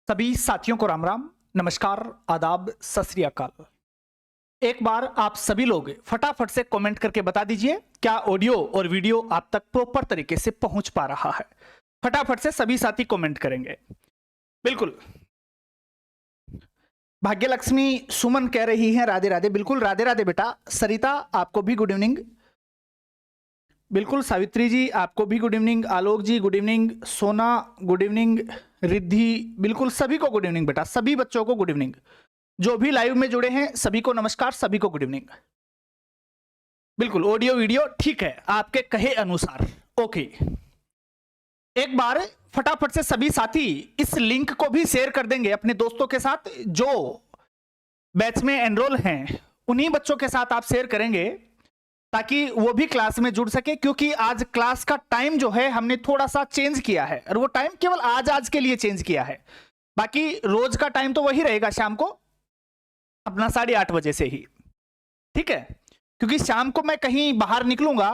सभी साथियों को राम राम, नमस्कार, आदाब, सत श्री अकाल। एक बार आप सभी लोग फटाफट से कमेंट करके बता दीजिए क्या ऑडियो और वीडियो आप तक प्रॉपर तरीके से पहुंच पा रहा है। फटाफट से सभी साथी कमेंट करेंगे। बिल्कुल, भाग्य लक्ष्मी सुमन कह रही हैं राधे राधे। बिल्कुल राधे राधे बेटा। सरिता आपको भी गुड इवनिंग। बिल्कुल सावित्री जी आपको भी गुड इवनिंग। आलोक जी गुड इवनिंग। सोना गुड इवनिंग। रिद्धि बिल्कुल सभी को गुड इवनिंग बेटा। सभी बच्चों को गुड इवनिंग। जो भी लाइव में जुड़े हैं सभी को नमस्कार, सभी को गुड इवनिंग। बिल्कुल ऑडियो वीडियो ठीक है आपके कहे अनुसार। ओके, एक बार फटाफट से सभी साथी इस लिंक को भी शेयर कर देंगे अपने दोस्तों के साथ। जो बैच में एनरोल हैं उन्हीं बच्चों के साथ आप शेयर करेंगे ताकि वो भी क्लास में जुड़ सके, क्योंकि आज क्लास का टाइम जो है हमने थोड़ा सा चेंज किया है और वो टाइम केवल आज के लिए चेंज किया है। बाकी रोज का टाइम तो वही रहेगा, शाम को अपना 8:30 बजे से ही, ठीक है। क्योंकि शाम को मैं कहीं बाहर निकलूंगा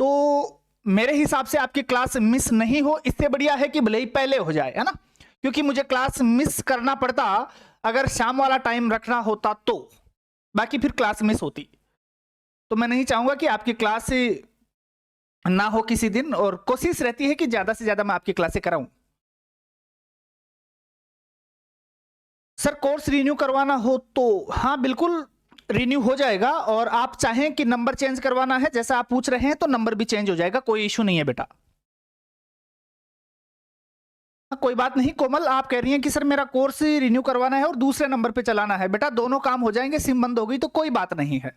तो मेरे हिसाब से आपकी क्लास मिस नहीं हो। इससे बढ़िया है कि भले ही पहले हो जाए, है ना, क्योंकि मुझे क्लास मिस करना पड़ता अगर शाम वाला टाइम रखना होता तो, बाकी फिर क्लास मिस होती। तो मैं नहीं चाहूंगा कि आपकी क्लास ना हो किसी दिन, और कोशिश रहती है कि ज्यादा से ज्यादा मैं आपकी क्लासें कराऊं। सर कोर्स रिन्यू करवाना हो तो हाँ बिल्कुल रिन्यू हो जाएगा, और आप चाहें कि नंबर चेंज करवाना है जैसा आप पूछ रहे हैं तो नंबर भी चेंज हो जाएगा, कोई इशू नहीं है बेटा। कोई बात नहीं। कोमल आप कह रही हैं कि सर मेरा कोर्स रिन्यू करवाना है और दूसरे नंबर पे चलाना है। बेटा दोनों काम हो जाएंगे, सिम बंद हो गई तो कोई बात नहीं है।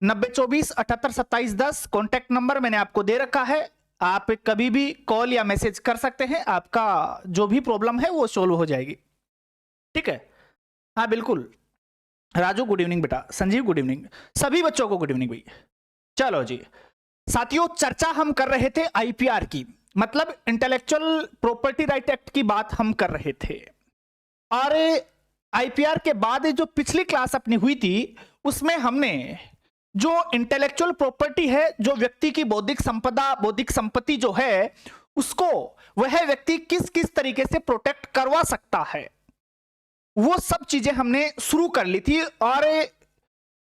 9024782710 कॉन्टैक्ट नंबर मैंने आपको दे रखा है। आप कभी भी कॉल या मैसेज कर सकते हैं, आपका जो भी प्रॉब्लम है वो सोल्व हो जाएगी, ठीक है। हाँ बिल्कुल। राजू गुड इवनिंग बेटा। Sanjeev good evening. सभी बच्चों को गुड इवनिंग भाई। चलो जी साथियों, चर्चा हम कर रहे थे आईपीआर की, मतलब इंटेलेक्चुअल प्रॉपर्टी राइट एक्ट की बात हम कर रहे थे। और आईपीआर के बाद जो पिछली क्लास अपनी हुई थी उसमें हमने जो इंटेलेक्चुअल प्रॉपर्टी है, जो व्यक्ति की बौद्धिक संपदा, बौद्धिक संपत्ति जो है, उसको वह व्यक्ति किस किस तरीके से प्रोटेक्ट करवा सकता है, वो सब चीजें हमने शुरू कर ली थी। और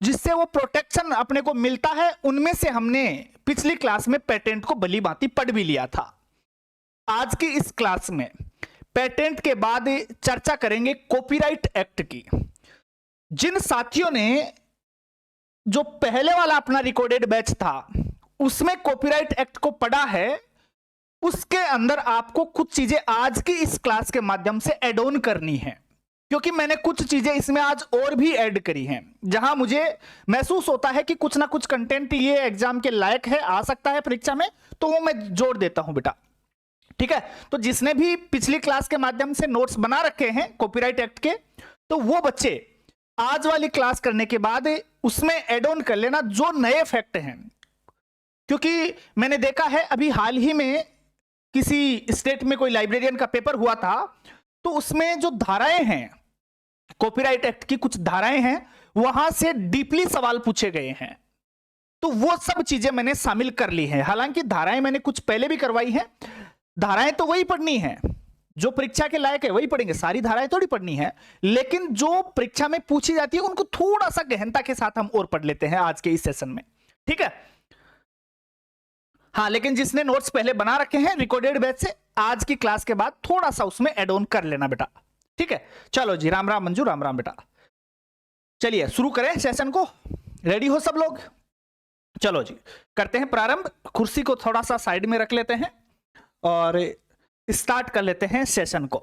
जिससे वो प्रोटेक्शन अपने को मिलता है उनमें से हमने पिछली क्लास में पेटेंट को भली भांति पढ़ भी लिया था। आज की इस क्लास में पेटेंट के बाद चर्चा करेंगे कॉपीराइट एक्ट की। जिन साथियों ने जो पहले वाला अपना रिकॉर्डेड बैच था उसमें कॉपीराइट एक्ट को पढ़ा है, उसके अंदर आपको कुछ चीजें आज की इस क्लास के माध्यम से ऐड ऑन करनी है, क्योंकि मैंने कुछ चीजें इसमें आज और भी ऐड करी हैं जहां मुझे महसूस होता है कि कुछ ना कुछ कंटेंट ये एग्जाम के लायक है, आ सकता है परीक्षा में, तो वो मैं जोड़ देता हूं बेटा, ठीक है। तो जिसने भी पिछली क्लास के माध्यम से नोट्स बना रखे हैं कॉपीराइट एक्ट के, तो वो बच्चे आज वाली क्लास करने के बाद उसमें ऐड ऑन कर लेना जो नए फैक्ट हैं। क्योंकि मैंने देखा है अभी हाल ही में किसी स्टेट में कोई लाइब्रेरियन का पेपर हुआ था, तो उसमें जो धाराएं हैं कॉपीराइट एक्ट की, कुछ धाराएं हैं, वहां से डीपली सवाल पूछे गए हैं। तो वो सब चीजें मैंने शामिल कर ली हैं। हालांकि धाराएं मैंने कुछ पहले भी करवाई हैं, धाराएं तो वही पढ़नी है जो परीक्षा के लायक है, वही पढ़ेंगे, सारी धाराएं थोड़ी पढ़नी है, लेकिन जो परीक्षा में पूछी जाती है उनको थोड़ा सा गहनता के साथ हम और पढ़ लेते हैं आज के इस सेशन में, ठीक है। हाँ, लेकिन जिसने नोट्स पहले बना रखे हैं रिकॉर्डेड बैच से, आज की क्लास के बाद थोड़ा सा उसमें ऐड ऑन कर लेना बेटा, ठीक है। चलो जी, राम राम मंजू, राम राम बेटा। चलिए शुरू करें सेशन को। रेडी हो सब लोग? चलो जी करते हैं प्रारंभ। कुर्सी को थोड़ा सा साइड में रख लेते हैं और स्टार्ट कर लेते हैं सेशन को।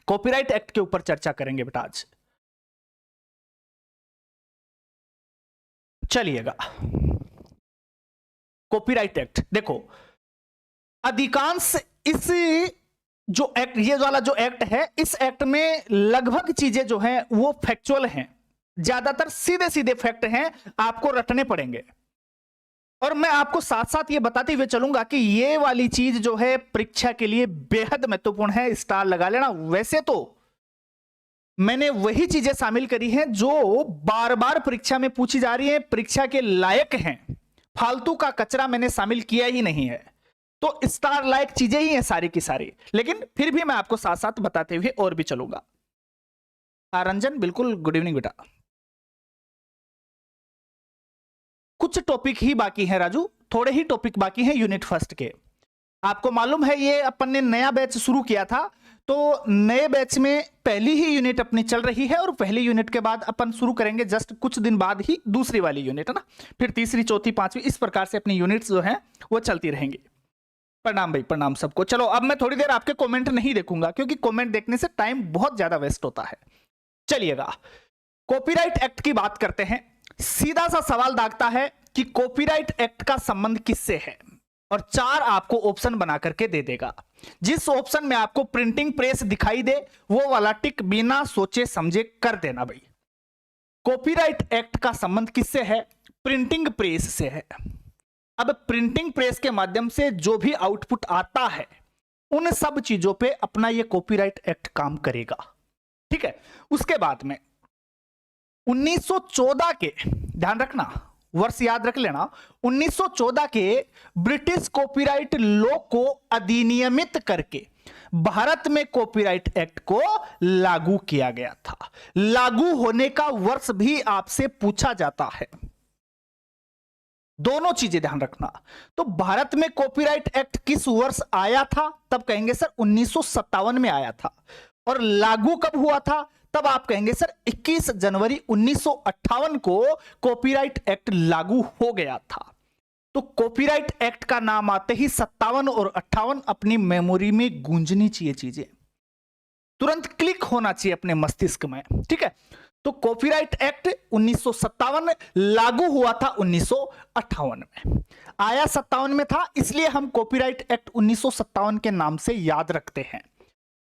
कॉपीराइट एक्ट के ऊपर चर्चा करेंगे बेटा आज। चलिएगा, कॉपीराइट एक्ट देखो, अधिकांश इस जो एक्ट, ये वाला जो एक्ट है, इस एक्ट में लगभग चीजें जो हैं वो फैक्चुअल हैं, ज्यादातर सीधे सीधे फैक्ट हैं, आपको रटने पड़ेंगे। और मैं आपको साथ साथ ये बताते हुए चलूंगा कि ये वाली चीज जो है परीक्षा के लिए बेहद महत्वपूर्ण है, स्टार लगा लेना। वैसे तो मैंने वही चीजें शामिल करी हैं जो बार बार परीक्षा में पूछी जा रही है, परीक्षा के लायक हैं, फालतू का कचरा मैंने शामिल किया ही नहीं है। तो स्टार लाइक चीजें ही हैं सारी की सारी, लेकिन फिर भी मैं आपको साथ साथ बताते हुए और भी चलूंगा। रंजन बिल्कुल, गुड इवनिंग बेटा। कुछ टॉपिक ही बाकी हैं राजू, थोड़े ही टॉपिक बाकी हैं यूनिट फर्स्ट के। आपको मालूम है ये अपन ने नया बैच शुरू किया था, तो नए बैच में पहली ही यूनिट अपनी चल रही है और पहली यूनिट के बाद अपन शुरू करेंगे जस्ट कुछ दिन बाद ही दूसरी वाली यूनिट, है ना। फिर तीसरी, चौथी, पांचवी, इस प्रकार से अपनी यूनिट्स जो हैं वो चलती रहेंगी। प्रणाम भाई, प्रणाम सबको। चलो अब मैं थोड़ी देर आपके कमेंट नहीं देखूंगा क्योंकि कमेंट देखने से टाइम बहुत ज्यादा वेस्ट होता है। चलिएगा, कॉपीराइट एक्ट की बात करते हैं। सीधा सा सवाल दागता है कि कॉपीराइट एक्ट का संबंध किससे है, और 4 आपको ऑप्शन बना करके दे देगा। जिस ऑप्शन में आपको प्रिंटिंग प्रेस दिखाई दे वो वाला टिक बिना सोचे समझे कर देना भाई। कॉपीराइट एक्ट का संबंध किससे है? प्रिंटिंग प्रेस से है। अब प्रिंटिंग प्रेस के माध्यम से जो भी आउटपुट आता है उन सब चीजों पे अपना ये कॉपीराइट एक्ट काम करेगा, ठीक है। उसके बाद में 1914 के, ध्यान रखना वर्ष याद रख लेना, 1914 के ब्रिटिश कॉपीराइट लॉ को अधिनियमित करके भारत में कॉपीराइट एक्ट को लागू किया गया था। लागू होने का वर्ष भी आपसे पूछा जाता है, दोनों चीजें ध्यान रखना। तो भारत में कॉपीराइट एक्ट किस वर्ष आया था? तब कहेंगे सर 1957 में आया था। और लागू कब हुआ था? तब आप कहेंगे सर 21 जनवरी 1958 को कॉपीराइट एक्ट लागू हो गया था। तो कॉपीराइट एक्ट का नाम आते ही 57 और 58 अपनी मेमोरी में गूंजनी चाहिए, चीजें तुरंत क्लिक होना चाहिए अपने मस्तिष्क में, ठीक है। तो कॉपीराइट एक्ट 1957 लागू हुआ था 1958 में, आया 57 में था, इसलिए हम कॉपीराइट एक्ट 1957 के नाम से याद रखते हैं।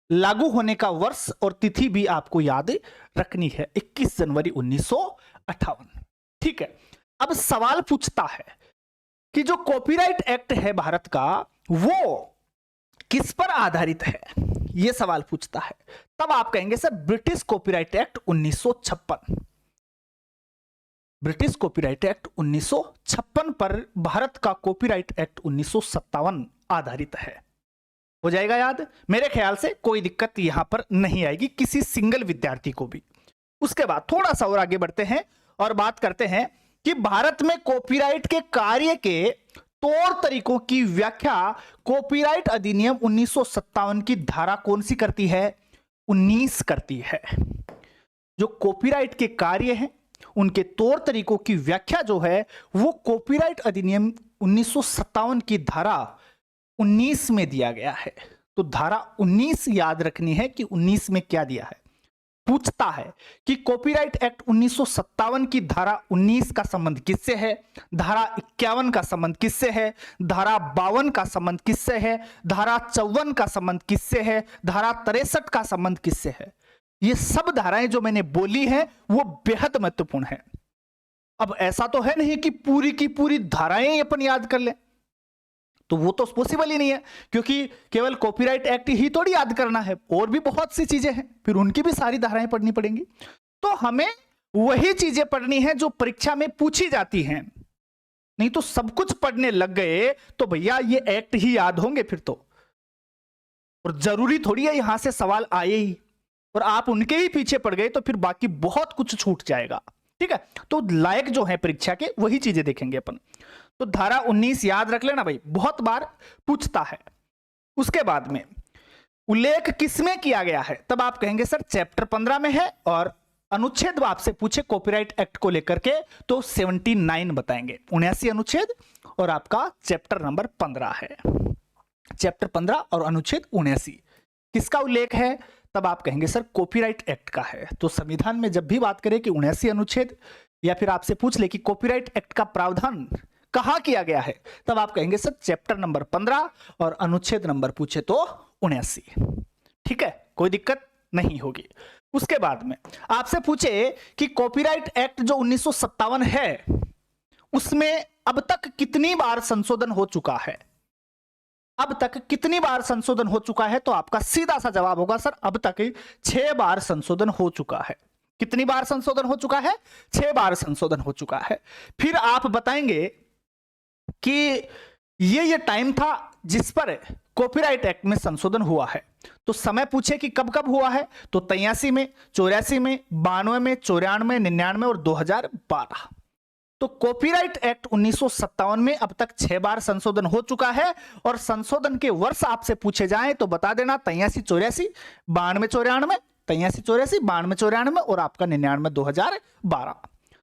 लागू होने का वर्ष और तिथि भी आपको याद रखनी है, 21 जनवरी 1958, ठीक है। अब सवाल पूछता है कि जो कॉपीराइट एक्ट है भारत का वो किस पर आधारित है, यह सवाल पूछता है। तब आप कहेंगे sir British copyright act 1956। British copyright act 1956 पर भारत का कॉपीराइट एक्ट 1957 आधारित है। हो जाएगा याद? मेरे ख्याल से कोई दिक्कत यहां पर नहीं आएगी किसी सिंगल विद्यार्थी को भी। उसके बाद थोड़ा सा और आगे बढ़ते हैं और बात करते हैं कि भारत में कॉपीराइट के कार्य के तौर तरीकों की व्याख्या कॉपीराइट अधिनियम 1957 की धारा कौन सी करती है? 19 करती है। जो कॉपीराइट के कार्य हैं उनके तौर तरीकों की व्याख्या जो है वो कॉपीराइट अधिनियम 1957 की धारा 19 में दिया गया है। तो धारा 19 याद रखनी है कि 19 में क्या दिया है। पूछता है कि कॉपीराइट एक्ट 1957 की धारा 19 का संबंध किससे है, धारा 51 का संबंध किससे है, धारा 52 का संबंध किससे है, धारा 54 का संबंध किससे है, धारा 63 का संबंध किससे है। ये सब धाराएं जो मैंने बोली हैं वो बेहद महत्वपूर्ण है। अब ऐसा तो है नहीं कि पूरी की पूरी धाराएं अपन याद कर लें, तो वो तो पॉसिबल ही नहीं है, क्योंकि केवल कॉपीराइट एक्ट ही थोड़ी याद करना है, और भी बहुत सी चीजें हैं, फिर उनकी भी सारी धाराएं पढ़नी पड़ेंगी। तो हमें वही चीजें पढ़नी है जो परीक्षा में पूछी जाती हैं, नहीं तो सब कुछ पढ़ने लग गए तो भैया ये एक्ट ही याद होंगे फिर तो। और जरूरी थोड़ी है यहां से सवाल आए ही और आप उनके ही पीछे पड़ गए तो फिर बाकी बहुत कुछ छूट जाएगा, ठीक है। तो लायक जो है परीक्षा के वही चीजें देखेंगे अपन। तो धारा 19 याद रख लेना भाई, बहुत बार पूछता है। उसके बाद में उल्लेख किसमें किया गया है, तब आप कहेंगे सर चैप्टर 15 में है, और अनुच्छेद आपसे पूछे कॉपीराइट एक्ट को लेकर के तो 79 बताएंगे, 79 अनुच्छेद और आपका चैप्टर नंबर 15 है। चैप्टर 15 और अनुच्छेद 79 किसका उल्लेख है, तब आप कहेंगे सर कॉपीराइट एक्ट का है। तो संविधान में जब भी बात करें कि 79 अनुच्छेद, या फिर आपसे पूछ ले कि कॉपीराइट एक्ट का प्रावधान कहां किया गया है, तब आप कहेंगे सर चैप्टर नंबर 15 और अनुच्छेद नंबर पूछे तो 79, ठीक है, कोई दिक्कत नहीं होगी। उसके बाद में आपसे पूछे कि कॉपीराइट एक्ट जो 1957 है उसमें अब तक कितनी बार संशोधन हो चुका है, अब तक कितनी बार संशोधन हो चुका है, तो आपका सीधा सा जवाब होगा सर अब तक 6 बार संशोधन हो चुका है। कितनी बार संशोधन हो चुका है? 6 बार संशोधन हो चुका है। फिर आप बताएंगे कि ये टाइम था जिस पर कॉपीराइट एक्ट में संशोधन हुआ है। तो समय पूछे कि कब कब हुआ है, तो 83 में, 84 में, 92 में, 94, 99 और 2012। तो कॉपीराइट एक्ट 1957 में अब तक 6 बार संशोधन हो चुका है। और संशोधन के वर्ष आपसे पूछे जाएं तो बता देना 83, 84, 92, 94, 83, 84, 92, 94 और आपका 99, 2012।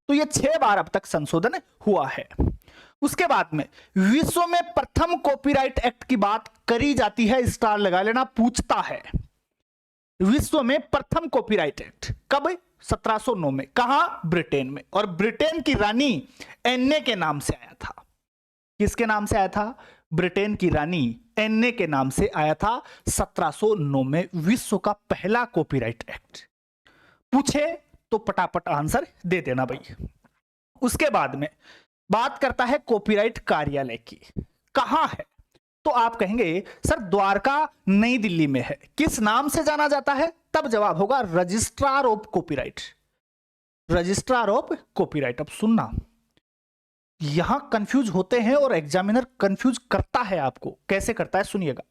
तो ये 6 बार अब तक संशोधन हुआ है। उसके बाद में विश्व में प्रथम कॉपीराइट एक्ट की बात करी जाती है, स्टार लगा लेना, पूछता है विश्व में प्रथम कॉपीराइट एक्ट कब? 1709 में। कहां? ब्रिटेन में। और ब्रिटेन की रानी एन्ने के नाम से आया था। किसके नाम से आया था? ब्रिटेन की रानी एन्ने के नाम से आया था 1709 में विश्व का पहला कॉपीराइट एक्ट। पूछे तो पटापट आंसर दे देना भाई। उसके बाद में बात करता है कॉपीराइट कार्यालय की, कहां है? तो आप कहेंगे सर द्वारका नई दिल्ली में है। किस नाम से जाना जाता है? तब जवाब होगा registrar of copyright. Registrar of copyright. अब सुनना, यहां कंफ्यूज होते हैं और एग्जामिनर कंफ्यूज करता है आपको। कैसे करता है सुनिएगा।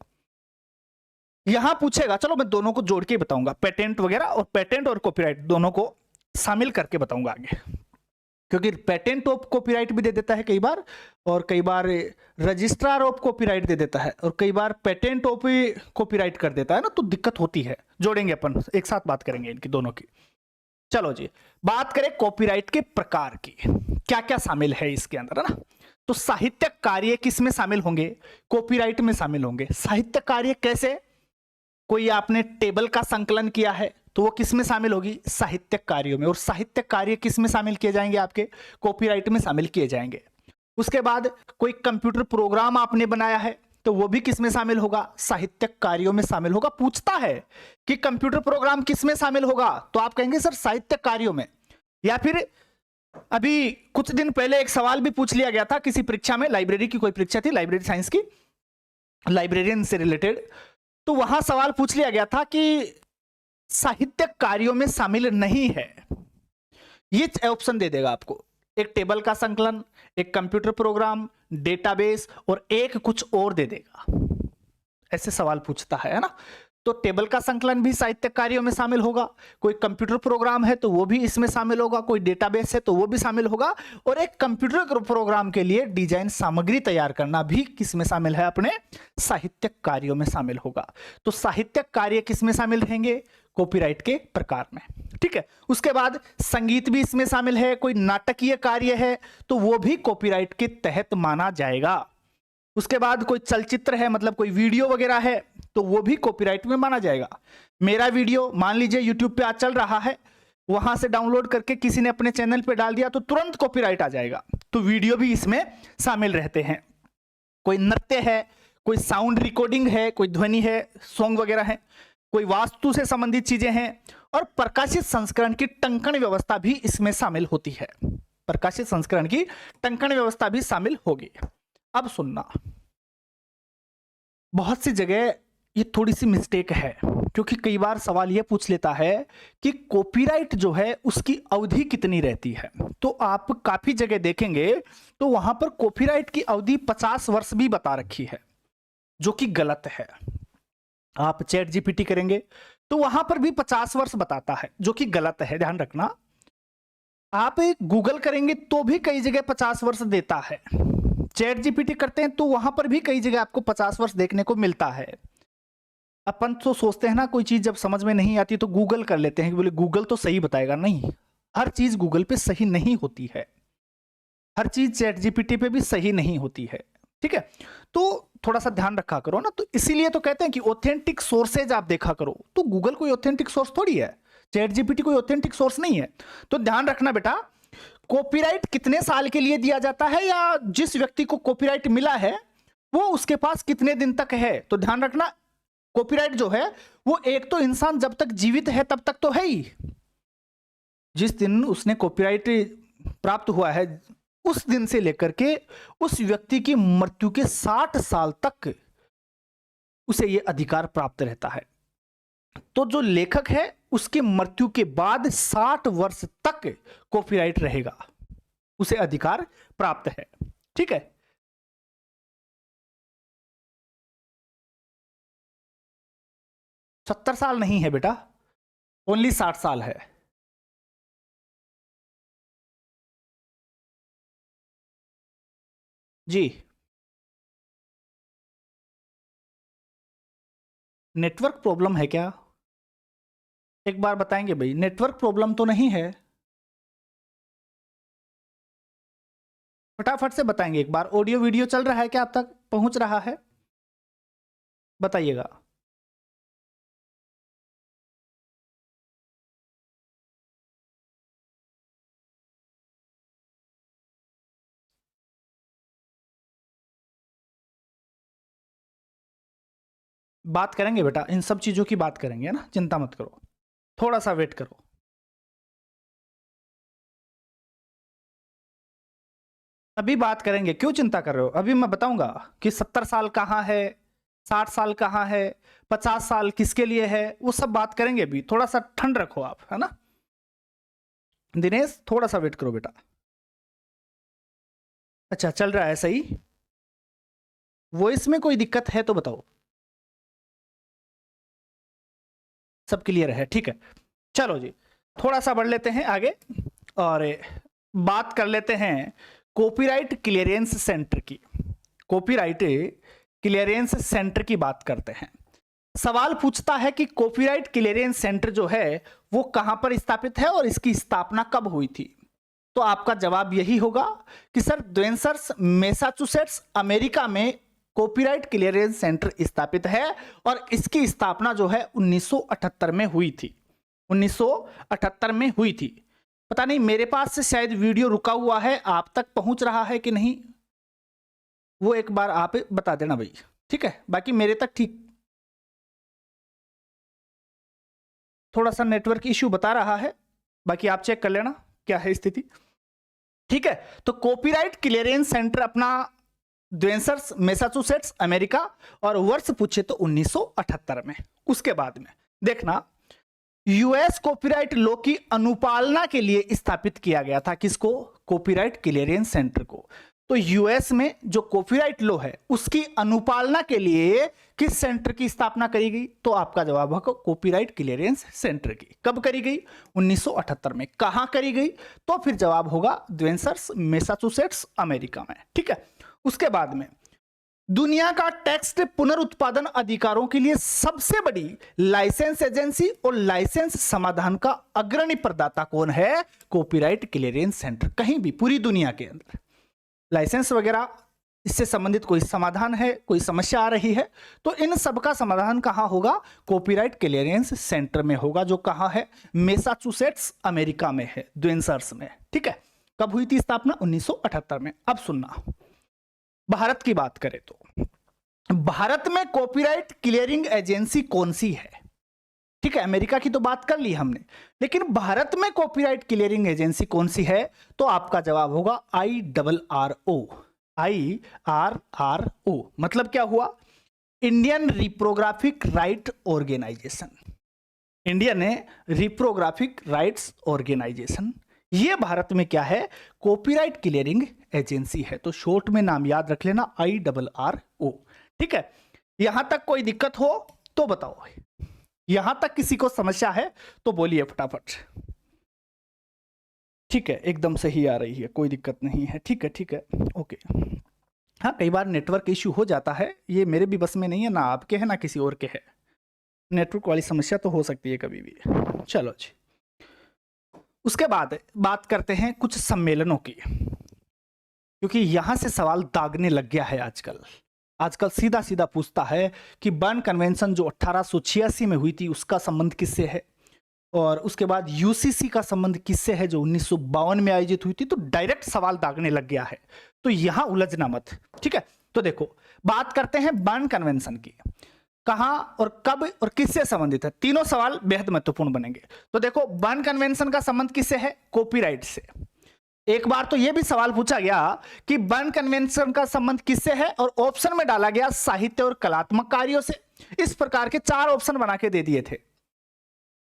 यहां पूछेगा, चलो मैं दोनों को जोड़ के बताऊंगा, पेटेंट वगैरह, और पेटेंट और कॉपीराइट दोनों को शामिल करके बताऊंगा आगे, क्योंकि पेटेंट ऑफ कॉपीराइट भी दे देता है कई बार, और कई बार रजिस्ट्रार ऑफ कॉपीराइट दे देता है, और कई बार पेटेंट ऑफ कॉपीराइट कर देता है ना, तो दिक्कत होती है। जोड़ेंगे अपन, एक साथ बात करेंगे इनकी दोनों की। चलो जी, बात करें कॉपीराइट के प्रकार की, क्या क्या शामिल है इसके अंदर, है ना। तो साहित्यक कार्य किस में शामिल होंगे? कॉपीराइट में शामिल होंगे। साहित्य कार्य कैसे? कोई आपने टेबल का संकलन किया है तो वो किस में शामिल होगी? साहित्यक कार्यों में। और साहित्यक कार्य किस में शामिल किए जाएंगे? आपके कॉपीराइट में शामिल किए जाएंगे। उसके बाद कोई कंप्यूटर प्रोग्राम आपने बनाया है तो वो भी किस में शामिल होगा? साहित्यक कार्यों में शामिल होगा। पूछता है कि कंप्यूटर प्रोग्राम किस में शामिल होगा, तो आप कहेंगे सर साहित्यक कार्यों में। या फिर अभी कुछ दिन पहले एक सवाल भी पूछ लिया गया था किसी परीक्षा में, लाइब्रेरी की कोई परीक्षा थी, लाइब्रेरी साइंस की, लाइब्रेरियन से रिलेटेड, तो वहां सवाल पूछ लिया गया था कि साहित्यक कार्यों में शामिल नहीं है। ये ऑप्शन दे देगा आपको, एक टेबल का संकलन, एक कंप्यूटर प्रोग्राम, डेटाबेस और एक कुछ और दे देगा। ऐसे सवाल पूछता है ना। तो टेबल का संकलन भी साहित्यक कार्यों में शामिल होगा, कोई कंप्यूटर प्रोग्राम है तो वो भी इसमें शामिल होगा, कोई डेटाबेस है तो वो भी शामिल होगा, और एक कंप्यूटर प्रोग्राम के लिए डिजाइन सामग्री तैयार करना भी किस में शामिल है? अपने साहित्यक कार्यों में शामिल होगा। तो साहित्यक कार्य किस में शामिल रहेंगे? कॉपीराइट के प्रकार में। ठीक है। उसके बाद संगीत भी इसमें शामिल है, कोई नाटकीय कार्य है तो वो भी कॉपीराइट के तहत माना जाएगा। उसके बाद कोई चलचित्र है, मतलब कोई वीडियो वगैरह है, तो वो भी कॉपीराइट में माना जाएगा। मेरा वीडियो मान लीजिए यूट्यूब पे आज चल रहा है, वहां से डाउनलोड करके किसी ने अपने चैनल पे डाल दिया तो तुरंत कॉपीराइट आ जाएगा। तो वीडियो भी इसमें शामिल रहते हैं। कोई नृत्य है, कोई साउंड रिकॉर्डिंग है, कोई ध्वनि है, सॉन्ग वगैरह है, कोई वास्तु से संबंधित चीजें हैं, और प्रकाशित संस्करण की टंकण व्यवस्था भी इसमें शामिल होती है। प्रकाशित संस्करण की टंकण व्यवस्था भी शामिल होगी। अब सुनना, बहुत सी जगह ये थोड़ी सी मिस्टेक है, क्योंकि कई बार सवाल ये पूछ लेता है कि कॉपीराइट जो है उसकी अवधि कितनी रहती है। तो आप काफी जगह देखेंगे तो वहां पर कॉपीराइट की अवधि 50 वर्ष भी बता रखी है, जो कि गलत है। आप चैट जीपीटी करेंगे तो वहां पर भी 50 वर्ष बताता है, जो कि गलत है, ध्यान रखना। आप गूगल करेंगे तो भी कई जगह 50 वर्ष देता है। चैट जीपीटी करते हैं तो वहां पर भी कई जगह आपको 50 वर्ष देखने को मिलता है। अपन तो सोचते हैं ना, कोई चीज जब समझ में नहीं आती तो गूगल कर लेते हैं कि बोले गूगल तो सही बताएगा। नहीं, हर चीज गूगल पे सही नहीं होती है, हर चीज चैट जीपीटी पे भी सही नहीं होती है। ठीक है, तो थोड़ा सा ध्यान रखा करो ना। तो इसीलिए तो कहते हैं कि ऑथेंटिक सोर्सेज आप देखा करो। तो गूगल कोई ऑथेंटिक सोर्स थोड़ी है, चैट जीपीटी कोई ऑथेंटिक सोर्स नहीं है। तो ध्यान रखना बेटा, कॉपीराइट कितने साल के लिए दिया जाता है, या जिस व्यक्ति को कॉपीराइट मिला है वो उसके पास कितने दिन तक है। तो ध्यान रखना, कॉपीराइट जो है वो एक तो इंसान जब तक जीवित है तब तक तो है ही। जिस दिन उसने कॉपीराइट प्राप्त हुआ है उस दिन से लेकर के उस व्यक्ति की मृत्यु के 60 साल तक उसे यह अधिकार प्राप्त रहता है। तो जो लेखक है उसके मृत्यु के बाद 60 वर्ष तक कॉपीराइट रहेगा, उसे अधिकार प्राप्त है। ठीक है। 70 साल नहीं है बेटा, ओनली 60 साल है। जी, नेटवर्क प्रॉब्लम है क्या? एक बार बताएंगे भाई, नेटवर्क प्रॉब्लम तो नहीं है? फटाफट से बताएंगे एक बार। ऑडियो वीडियो चल रहा है क्या, आप तक पहुंच रहा है? बताइएगा। बात करेंगे बेटा, इन सब चीजों की बात करेंगे ना, चिंता मत करो, थोड़ा सा वेट करो। अभी बात करेंगे, क्यों चिंता कर रहे हो? अभी मैं बताऊंगा कि 70 साल कहाँ है, 60 साल कहाँ है, 50 साल किसके लिए है, वो सब बात करेंगे। अभी थोड़ा सा ठंड रखो आप, है ना दिनेश, थोड़ा सा वेट करो बेटा। अच्छा चल रहा है सही? वॉइस में कोई दिक्कत है तो बताओ। सब क्लियर है, ठीक है। चलो जी, थोड़ा सा बढ़ लेते हैं आगे और बात कर लेते हैं कॉपीराइट क्लियरेंस सेंटर की। कॉपीराइट क्लियरेंस सेंटर की बात करते हैं। सवाल पूछता है कि कॉपीराइट क्लियरेंस सेंटर जो है वो कहां पर स्थापित है और इसकी स्थापना कब हुई थी? तो आपका जवाब यही होगा कि सर द्वेंसर्स मैसाचुसेट्स अमेरिका में कॉपीराइट क्लियरेंस सेंटर स्थापित है और इसकी स्थापना जो है 1978 में हुई थी। 1978 में हुई थी। पता नहीं मेरे पास से शायद वीडियो रुका हुआ है, आप तक पहुंच रहा है कि नहीं, वो एक बार आप बता देना भाई, ठीक है? बाकी मेरे तक ठीक, थोड़ा सा नेटवर्क इश्यू बता रहा है, बाकी आप चेक कर लेना क्या है स्थिति, ठीक है? तो कॉपीराइट क्लियरेंस सेंटर अपना द्वेंसर्स मैसाचुसेट्स अमेरिका, और वर्ष पूछे तो 1978 में। उसके बाद में देखना, यूएस कॉपीराइट लॉ की अनुपालना के लिए स्थापित किया गया था। किसको? कॉपीराइट क्लियरेंस सेंटर को। तो यूएस में जो कॉपीराइट लॉ है उसकी अनुपालना के लिए किस सेंटर की स्थापना करी गई? तो आपका जवाब होगा कॉपीराइट क्लियरेंस सेंटर की। कब करी गई? 1978 में। कहां करी गई? तो फिर जवाब होगा द्वेंसर्स मैसाचुसेट्स अमेरिका में, ठीक है? उसके बाद में दुनिया का टेक्स्ट पुनरुत्पादन अधिकारों के लिए सबसे बड़ी लाइसेंस एजेंसी और लाइसेंस समाधान का अग्रणी प्रदाता कौन है? Copyright clearance centre. कहीं भी पूरी दुनिया के अंदर लाइसेंस वगैरह इससे संबंधित कोई समाधान है, कोई समस्या आ रही है, तो इन सब का समाधान कहां होगा? कॉपीराइट क्लियरेंस सेंटर में होगा, जो कहां है? मैसाचुसेट्स अमेरिका में है, द्वेंसर्स में, ठीक है? कब हुई थी स्थापना? 1978 में। अब सुनना, भारत की बात करें तो भारत में कॉपीराइट क्लियरिंग एजेंसी कौन सी है? ठीक है, अमेरिका की तो बात कर ली हमने, लेकिन भारत में कॉपीराइट क्लियरिंग एजेंसी कौन सी है? तो आपका जवाब होगा IRRO। IRRO मतलब क्या हुआ? Indian reprographic right organisation. Indian reprographic rights organisation, ये भारत में क्या है? कॉपीराइट क्लियरिंग एजेंसी है। तो शॉर्ट में नाम याद रख लेना, IRRO, ठीक है? यहां तक कोई दिक्कत हो तो बताओ, यहां तक किसी को समस्या है तो बोलिए फटाफट। ठीक है, एकदम सही आ रही है, कोई दिक्कत नहीं है, ठीक है, ठीक है, ओके। हाँ, कई बार नेटवर्क इश्यू हो जाता है, ये मेरे भी बस में नहीं है, ना आपके है ना किसी और के है, नेटवर्क वाली समस्या तो हो सकती है कभी भी। चलो जी, उसके बाद बात करते हैं कुछ सम्मेलनों की, क्योंकि यहां से सवाल दागने लग गया है आजकल। आजकल सीधा सीधा पूछता है कि बर्न कन्वेंशन जो 1886 में हुई थी उसका संबंध किससे है, और उसके बाद यूसीसी का संबंध किससे है जो 1952 में आयोजित हुई थी। तो डायरेक्ट सवाल दागने लग गया है, तो यहां उलझना मत, ठीक है? तो देखो, बात करते हैं बर्न कन्वेंशन की, कहां और कब और किससे संबंधित है। तीनों सवाल बेहद महत्वपूर्ण बनेंगे। तो देखो, बर्न कन्वेंशन का संबंध किससे है? कॉपीराइट से। एक बार तो यह भी सवाल पूछा गया कि बर्न कन्वेंशन का संबंध किससे है, और ऑप्शन में डाला गया साहित्य और कलात्मक कार्यों से। इस प्रकार के 4 ऑप्शन बना के दे दिए थे।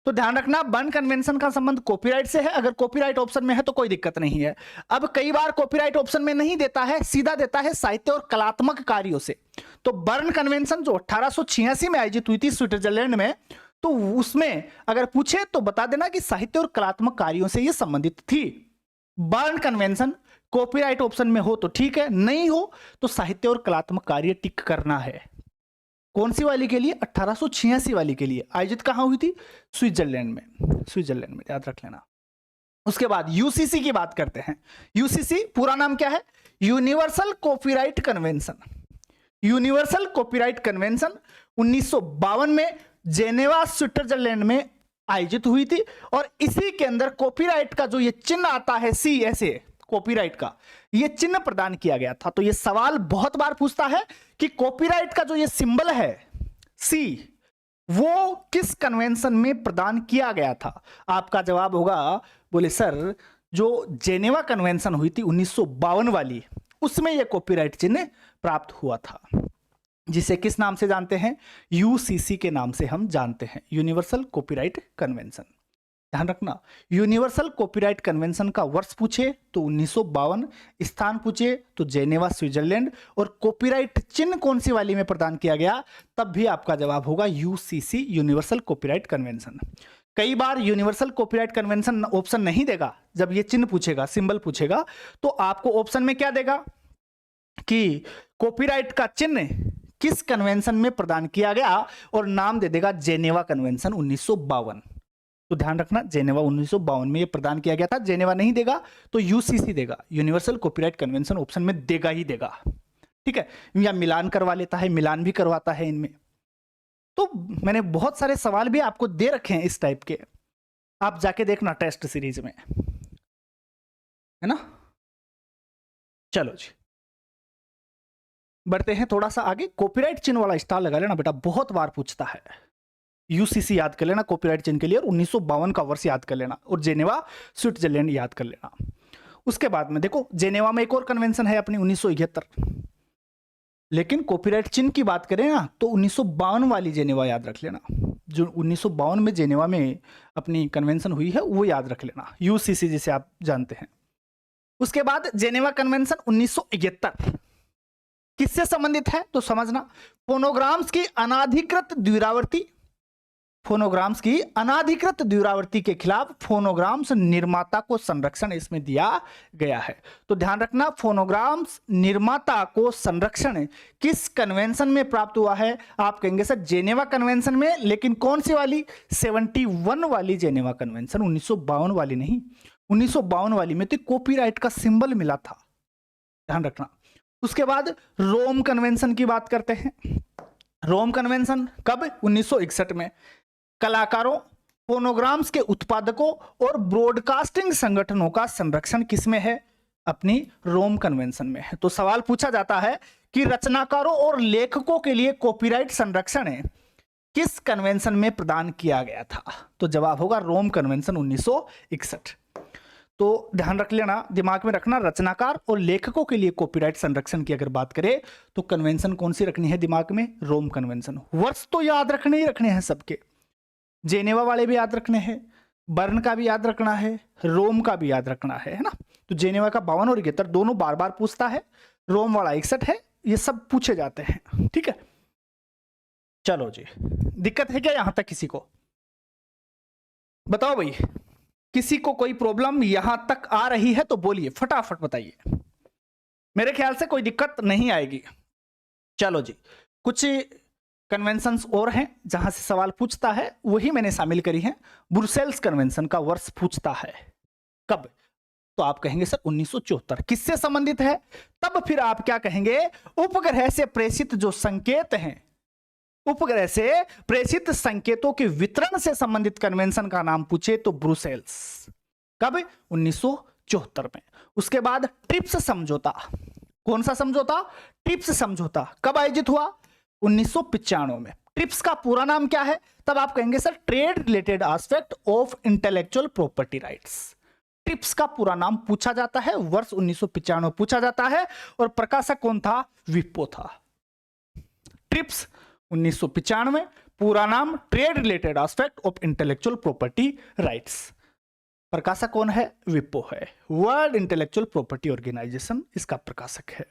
तो ध्यान रखना, बर्न कन्वेंशन का संबंध कॉपीराइट से है। अगर कॉपीराइट ऑप्शन में है तो कोई दिक्कत नहीं है। अब कई बार कॉपीराइट ऑप्शन में नहीं देता है, सीधा देता है साहित्य और कलात्मक कार्यों से। तो बर्न कन्वेंशन जो 1886 में आयोजित हुई थी स्विट्जरलैंड में, तो उसमें अगर पूछे तो बता देना कि साहित्य और कलात्मक कार्यों से ये संबंधित थी। बर्न कन्वेंशन कॉपीराइट ऑप्शन में हो तो ठीक है, नहीं हो तो साहित्य और कलात्मक कार्य टिक करना है। कौन सी वाली के लिए? 1886 वाली के लिए। आयोजित कहां हुई थी? स्विट्जरलैंड में, स्विट्जरलैंड में, याद रख लेना। उसके बाद यूसीसी की बात करते हैं। यूसीसी पूरा नाम क्या है? Universal copyright convention. Universal copyright convention 1952 में जेनेवा स्विट्जरलैंड में आयोजित हुई थी और इसी के अंदर कॉपीराइट का जो ये चिन्ह आता है सी, ऐसे कॉपीराइट का ये चिन्ह प्रदान किया गया था। तो ये सवाल बहुत बार पूछता है कि कॉपीराइट का जो ये सिंबल है सी, वो किस कन्वेंशन में प्रदान किया गया था? आपका जवाब होगा, बोले सर जो जेनेवा कन्वेंशन हुई थी 1952 वाली, उसमें यह कॉपीराइट चिन्ह प्राप्त हुआ था, जिसे किस नाम से जानते हैं? यूसीसी के नाम से हम जानते हैं, यूनिवर्सल कॉपीराइट कन्वेंशन। ध्यान रखना, यूनिवर्सल कॉपीराइट कन्वेंशन का वर्ष पूछे तो 1952, स्थान पूछे तो जेनेवा स्विट्जरलैंड, और कॉपीराइट चिन्ह कौन सी वाली में प्रदान किया गया, तब भी आपका जवाब होगा यूसीसी, यूनिवर्सल कॉपीराइट कन्वेंशन। कई बार यूनिवर्सल कॉपीराइट कन्वेंशन ऑप्शन नहीं देगा, जब ये चिन्ह पूछेगा, सिंबल पूछेगा, तो आपको ऑप्शन में क्या देगा कि कॉपीराइट का चिन्ह किस कन्वेंशन में प्रदान किया गया, और नाम दे देगा जेनेवा कन्वेंशन 1952। तो ध्यान रखना, जेनेवा 1952 में ये प्रदान किया गया था। जेनेवा नहीं देगा तो यूसीसी देगा, यूनिवर्सल कॉपीराइट कन्वेंशन ऑप्शन में देगा ही देगा, ठीक है। या मिलान करवा लेता है, मिलान भी करवाता है इनमें। तो मैंने बहुत सारे सवाल भी आपको दे रखे हैं इस टाइप के, आप जाके देखना टेस्ट सीरीज में, है ना। चलो जी, बढ़ते हैं थोड़ा सा आगे। कॉपीराइट चिन्ह वाला स्टार लगा लेना बेटा, बहुत बार पूछता है। यूसीसी याद कर लेना कॉपीराइट चिन्ह के लिए, और 1952 का वर्ष याद कर लेना, और जेनेवा स्विट्जरलैंड याद कर लेना। उसके बाद में देखो, जेनेवा में एक और कन्वेंशन है अपनी 1971, लेकिन कॉपीराइट चिन्ह की बात करें ना तो 1952 वाली जेनेवा याद रख लेना। जो 1952 में जेनेवा में अपनी कन्वेंशन हुई है वो याद रख लेना, यूसीसी जिसे आप जानते हैं। उसके बाद जेनेवा कन्वेंशन 1971 किससे संबंधित है तो समझना, फोनोग्राम्स की अनाधिकृत द्विरावर्ती, फोनोग्राम्स की अनाधिकृत द्विरावर्ती के खिलाफ फोनोग्राम्स निर्माता को संरक्षण इसमें दिया गया है। तो ध्यान रखना, फोनोग्राम्स निर्माता को संरक्षण किस कन्वेंशन में प्राप्त हुआ है? आप कहेंगे सर जेनेवा कन्वेंशन में, लेकिन कौन सी वाली? 71 वाली जेनेवा कन्वेंशन, 1952 वाली नहीं। 1952 वाली में तो कॉपीराइट का सिंबल मिला था, ध्यान रखना। उसके बाद रोम कन्वेंशन की बात करते हैं। रोम कन्वेंशन कब? 1961 में। कलाकारों, फोनोग्राम्स के उत्पादकों और ब्रॉडकास्टिंग संगठनों का संरक्षण किसमें है? अपनी रोम कन्वेंशन में है। तो सवाल पूछा जाता है कि रचनाकारों और लेखकों के लिए कॉपीराइट संरक्षण किस कन्वेंशन में प्रदान किया गया था? तो जवाब होगा रोम कन्वेंशन 1961। तो ध्यान रख लेना, दिमाग में रखना, रचनाकार और लेखकों के लिए कॉपीराइट संरक्षण की अगर बात करें तो कन्वेंशन कौन सी रखनी है दिमाग में? Rome convention. वर्ष तो याद रखने ही रखने हैं सबके, जेनेवा वाले भी याद रखने हैं, बर्न का भी याद रखना है, रोम का भी याद रखना है ना। तो जेनेवा का 52 और 71 दोनों बार बार पूछता है, रोम वाला 61 है, ये सब पूछे जाते हैं, ठीक है। चलो जी, दिक्कत है क्या यहां तक किसी को? बताओ भाई, किसी को कोई प्रॉब्लम यहां तक आ रही है तो बोलिए, फटाफट बताइए। मेरे ख्याल से कोई दिक्कत नहीं आएगी। चलो जी, कुछ कन्वेंशंस और हैं जहां से सवाल पूछता है, वही मैंने शामिल करी है। ब्रुसेल्स कन्वेंशन का वर्ष पूछता है कब? तो आप कहेंगे सर 1974। किससे संबंधित है? तब फिर आप क्या कहेंगे? उपग्रह से प्रेषित जो संकेत हैं, उपग्रह से प्रेषित संकेतों के वितरण से संबंधित कन्वेंशन का नाम पूछे तो ब्रुसेल्स। कब? 1974 में। उसके बाद ट्रिप्स समझौता। कौन सा समझौता? ट्रिप्स समझौता। कब आयोजित हुआ? 1995 में। ट्रिप्स का पूरा नाम क्या है? तब आप कहेंगे sir trade related aspect of intellectual property rights. Trips का पूरा नाम पूछा जाता है, वर्ष 1995 पूछा जाता है, और प्रकाशक कौन था? विप्पो था। ट्रिप्स 1995, पूरा नाम trade related aspect of intellectual property rights. प्रकाशक कौन है? विप्पो है। वर्ल्ड इंटेलेक्चुअल प्रॉपर्टी ऑर्गेनाइजेशन इसका प्रकाशक है।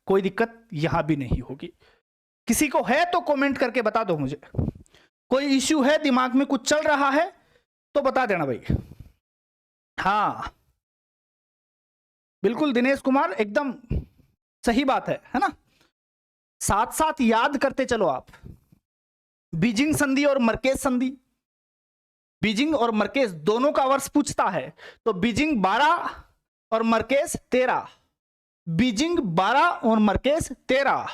कोई दिक्कत यहां भी नहीं होगी। किसी को है तो कमेंट करके बता दो मुझे। कोई इश्यू है, दिमाग में कुछ चल रहा है तो बता देना भाई। हाँ बिल्कुल दिनेश कुमार, एकदम सही बात है ना। साथ साथ याद करते चलो आप, बीजिंग संधि और मर्केज संधि, बीजिंग और मर्केज दोनों का वर्ष पूछता है तो बीजिंग 12 और मर्केज 13, बीजिंग 12 और मर्केज 13।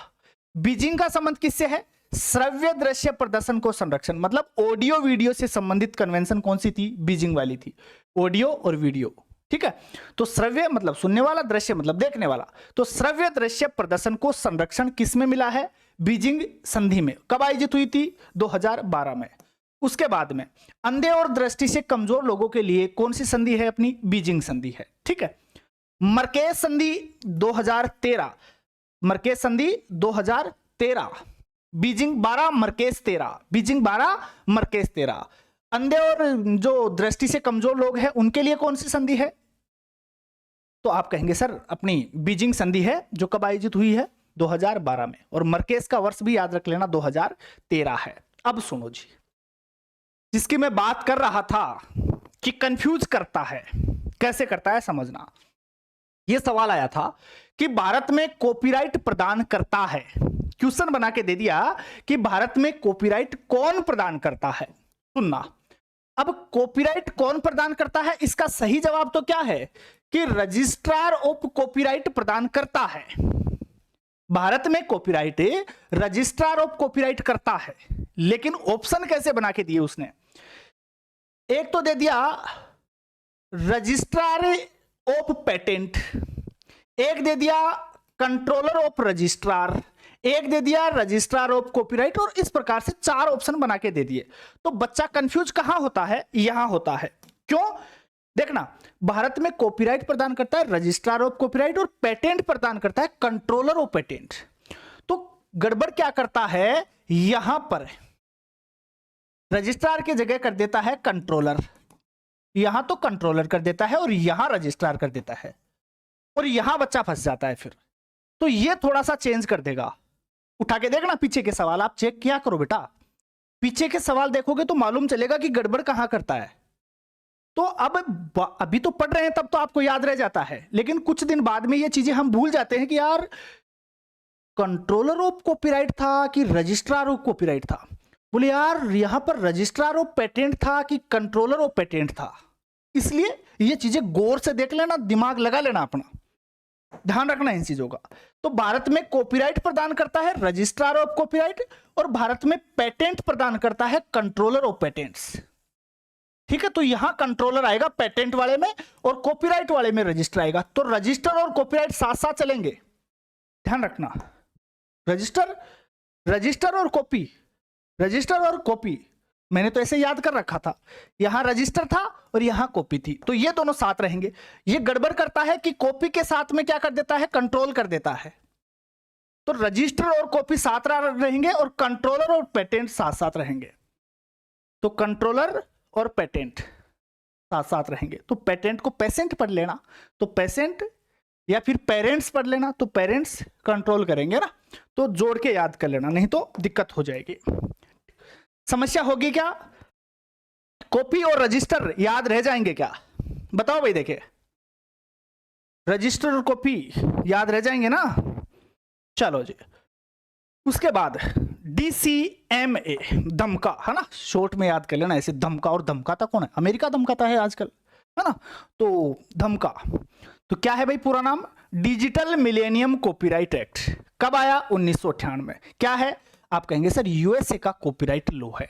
बीजिंग का संबंध किससे है? श्रव्य दृश्य प्रदर्शन को संरक्षण, मतलब ऑडियो वीडियो से संबंधित कन्वेंशन कौन सी थी? बीजिंग वाली थी, ऑडियो और वीडियो, ठीक है। तो श्रव्य मतलब सुनने वाला, दृश्य मतलब देखने वाला, तो श्रव्य दृश्य प्रदर्शन को संरक्षण किस में मिला है? बीजिंग संधि में। कब आयोजित हुई थी? 2012 में। उसके बाद में अंधे और दृष्टि से कमजोर लोगों के लिए कौन सी संधि है? अपनी बीजिंग संधि है, ठीक है। मर्केज संधि 2013, मर्केज संधि 2013, बीजिंग 12 मर्केज 13, बीजिंग 12 मर्केज 13। अंधे और जो दृष्टि से कमजोर लोग हैं उनके लिए कौन सी संधि है? तो आप कहेंगे सर अपनी बीजिंग संधि है, जो कब आयोजित हुई है? 2012 में। और मर्केज का वर्ष भी याद रख लेना, 2013 है। अब सुनो जी, जिसकी मैं बात कर रहा था कि कंफ्यूज करता है, कैसे करता है समझना। यह सवाल आया था कि भारत में कॉपीराइट प्रदान करता है, क्वेश्चन बना के दे दिया कि भारत में कॉपीराइट कौन प्रदान करता है। सुनना, अब कॉपीराइट कौन प्रदान करता है, इसका सही जवाब तो क्या है कि रजिस्ट्रार ऑफ कॉपीराइट प्रदान करता है। भारत में कॉपीराइट रजिस्ट्रार ऑफ कॉपीराइट करता है, लेकिन ऑप्शन कैसे बना के दिए उसने? एक तो दे दिया रजिस्ट्रार ऑफ पेटेंट, एक दे दिया कंट्रोलर ऑफ रजिस्ट्रार, एक दे दिया रजिस्ट्रार ऑफ कॉपीराइट, और इस प्रकार से 4 ऑप्शन बना के दे दिए। तो बच्चा कंफ्यूज कहां होता है? यहां होता है। क्यों? देखना, भारत में कॉपीराइट प्रदान करता है रजिस्ट्रार ऑफ कॉपीराइट और पेटेंट प्रदान करता है कंट्रोलर ऑफ पेटेंट। तो गड़बड़ क्या करता है? यहां पर रजिस्ट्रार की जगह कर देता है कंट्रोलर, यहां तो कंट्रोलर कर देता है और यहां रजिस्ट्रार कर देता है, और यहां बच्चा फंस जाता है। फिर तो ये थोड़ा सा चेंज कर देगा। उठा के देखना पीछे के सवाल, आप चेक किया करो बेटा, पीछे के सवाल देखोगे तो मालूम चलेगा कि गड़बड़ कहां करता है। तो अब अभी तो पढ़ रहे हैं तब तो आपको याद रह जाता है, लेकिन कुछ दिन बाद में ये चीजें हम भूल जाते हैं कि यार कंट्रोलर ऑफ कॉपीराइट था कि रजिस्ट्रार ऑफ कॉपीराइट था। बोले यार यहां पर रजिस्ट्रार ऑफ पेटेंट था कि कंट्रोलर ऑफ पेटेंट था। इसलिए ये चीजें गौर से देख लेना, दिमाग लगा लेना अपना, ध्यान रखना इन चीजों का। तो भारत में कॉपीराइट प्रदान करता है रजिस्ट्रार ऑफ कॉपीराइट, और भारत में पेटेंट प्रदान करता है कंट्रोलर ऑफ पेटेंट्स, ठीक है। तो यहां कंट्रोलर आएगा पेटेंट वाले में और कॉपीराइट वाले में रजिस्टर आएगा। तो रजिस्टर और कॉपीराइट साथ साथ चलेंगे, ध्यान रखना। रजिस्टर और कॉपी, रजिस्टर और कॉपी, मैंने तो ऐसे याद कर रखा था, यहां रजिस्टर था और यहां कॉपी थी, तो ये दोनों साथ रहेंगे। ये गड़बड़ करता है कि कॉपी के साथ में क्या कर देता है? कंट्रोल कर देता है। तो रजिस्टर और कॉपी साथ रहेंगे और कंट्रोलर और पेटेंट साथ साथ रहेंगे। तो कंट्रोलर और पेटेंट साथ साथ रहेंगे। तो पेटेंट को पेसेंट पढ़ लेना, तो पेसेंट, या फिर पेरेंट्स पढ़ लेना, तो पेरेंट्स कंट्रोल करेंगे ना। तो जोड़ के याद कर लेना, नहीं तो दिक्कत हो जाएगी। समस्या होगी क्या? कॉपी और रजिस्टर याद रह जाएंगे क्या? बताओ भाई। देखिए रजिस्टर और कॉपी याद रह जाएंगे ना। चलो जी, उसके बाद DCMA, धमका, है ना, शॉर्ट में याद कर लेना ऐसे। धमका, और धमकाता कौन है? अमेरिका धमकाता है आजकल, है ना। तो धमका तो क्या है भाई पूरा नाम? Digital millennium copyright act. कब आया? 1998 में। क्या है? आप कहेंगे सर USA का कॉपीराइट लॉ है।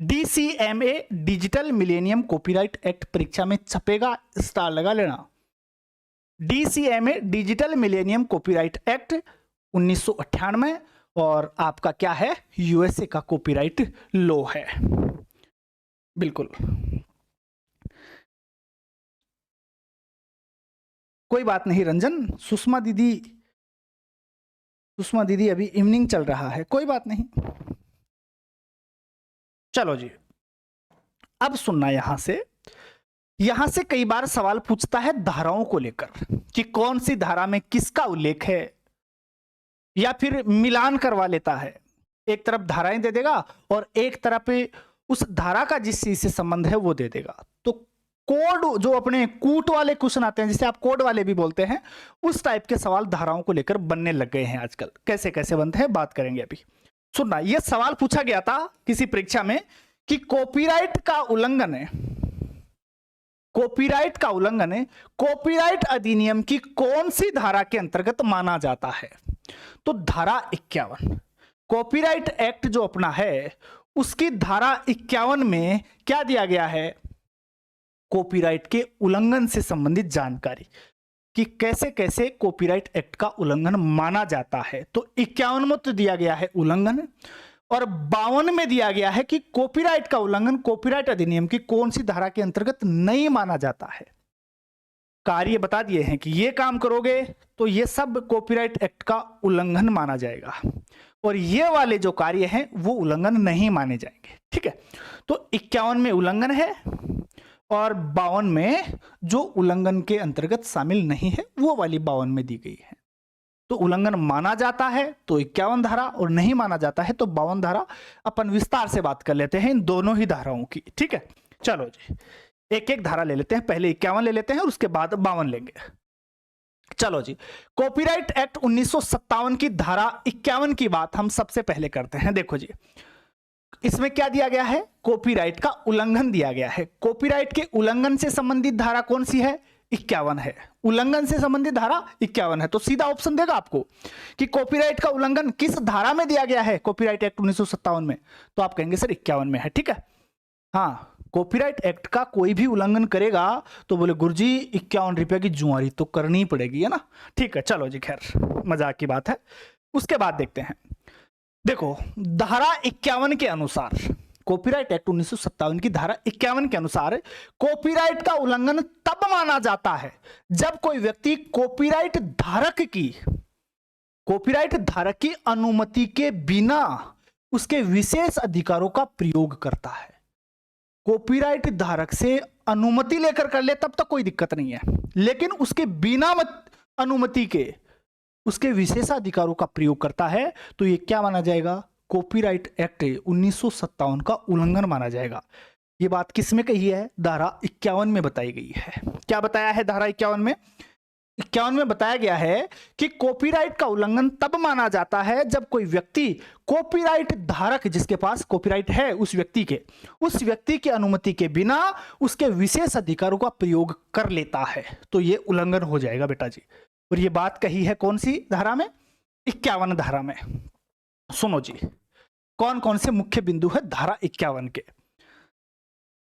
DCMA, digital millennium copyright act, परीक्षा में छपेगा, स्टार लगा लेना। DCMA, digital millennium copyright act 1998, और आपका क्या है? USA का कॉपीराइट लॉ है, बिल्कुल। कोई बात नहीं रंजन, सुषमा दीदी अभी इवनिंग चल रहा है, कोई बात नहीं। चलो जी, अब सुनना, यहां से कई बार सवाल पूछता है धाराओं को लेकर कि कौन सी धारा में किसका उल्लेख है, या फिर मिलान करवा लेता है। एक तरफ धाराएं दे देगा और एक तरफ उस धारा का जिस चीज से संबंध है वो दे देगा। तो कोड जो अपने कूट वाले क्वेश्चन आते हैं, जिसे आप कोड वाले भी बोलते हैं, उस टाइप के सवाल धाराओं को लेकर बनने लग गए हैं आजकल। कैसे कैसे बनते हैं बात करेंगे अभी। सुनना, यह सवाल पूछा गया था किसी परीक्षा में कि कॉपीराइट का उल्लंघन है, कॉपीराइट का उल्लंघन है, कॉपीराइट अधिनियम की कौन सी धारा के अंतर्गत माना जाता है? तो धारा 51, कॉपीराइट एक्ट जो अपना है उसकी धारा 51 में क्या दिया गया है? कॉपीराइट के उल्लंघन से संबंधित जानकारी कि कैसे कैसे कॉपीराइट एक्ट का उल्लंघन माना जाता है। तो 51 में तो दिया गया है उल्लंघन, और 52 में दिया गया है कि कॉपीराइट का उल्लंघन कॉपीराइट अधिनियम की कौन सी धारा के अंतर्गत नहीं माना जाता है। कार्य बता दिए हैं कि ये काम करोगे तो ये सब कॉपीराइट एक्ट का उल्लंघन माना जाएगा, और ये वाले जो कार्य हैं वो उल्लंघन नहीं माने जाएंगे। ठीक है, तो 51 में उल्लंघन है और 52 में जो उल्लंघन के अंतर्गत शामिल नहीं है वो वाली 52 में दी गई है। तो उल्लंघन माना जाता है तो 51 धारा, और नहीं माना जाता है तो 52 धारा। अपन विस्तार से बात कर लेते हैं इन दोनों ही धाराओं की। ठीक है, चलो जी एक एक धारा ले लेते हैं। पहले 51 ले लेते हैं और उसके बाद 52 लेंगे। चलो जी, कॉपीराइट एक्ट 1957 की धारा 51 की बात हम सबसे पहले करते हैं। देखो जी, इसमें क्या दिया गया है? कॉपीराइट का उल्लंघन दिया गया है। कॉपीराइट के उल्लंघन से संबंधित धारा कौन सी है? 51 है। उल्लंघन से संबंधित धारा 51 है। तो सीधा ऑप्शन देगा आपको कि कॉपीराइट का उल्लंघन किस धारा में दिया गया है कॉपीराइट एक्ट 1957 में, तो आप कहेंगे सर 51 में है। ठीक है, हाँ, कॉपीराइट एक्ट का कोई भी उल्लंघन करेगा तो बोले गुरुजी 51 रुपए की जुआरी तो करनी ही पड़ेगी, है ना। ठीक है, चलो जी, खैर मजाक की बात है। उसके बाद देखते हैं, देखो धारा 51 के अनुसार, कॉपीराइट एक्ट 1957 की धारा 51 के अनुसार कॉपीराइट का उल्लंघन तब माना जाता है जब कोई व्यक्ति कॉपीराइट धारक की अनुमति के बिना उसके विशेष अधिकारों का प्रयोग करता है। कॉपीराइट धारक से अनुमति लेकर कर ले तब तक कोई दिक्कत नहीं है, लेकिन उसके बिना अनुमति के उसके विशेषाधिकारों का प्रयोग करता है तो ये क्या माना जाएगा? कॉपीराइट एक्ट 1957 का उल्लंघन माना जाएगा। ये बात किस में कही है? धारा 51 में बताई गई है। क्या बताया है धारा 51 में? 51 में बताया गया है कि कॉपीराइट का उल्लंघन तब माना जाता है जब कोई व्यक्ति कॉपीराइट धारक, जिसके पास कॉपीराइट है उस व्यक्ति की अनुमति के बिना उसके विशेष अधिकारों का प्रयोग कर लेता है, तो ये उल्लंघन हो जाएगा बेटा जी। और ये बात कही है कौन सी धारा में? 51 धारा में। सुनो जी, कौन कौन से मुख्य बिंदु है धारा 51 के?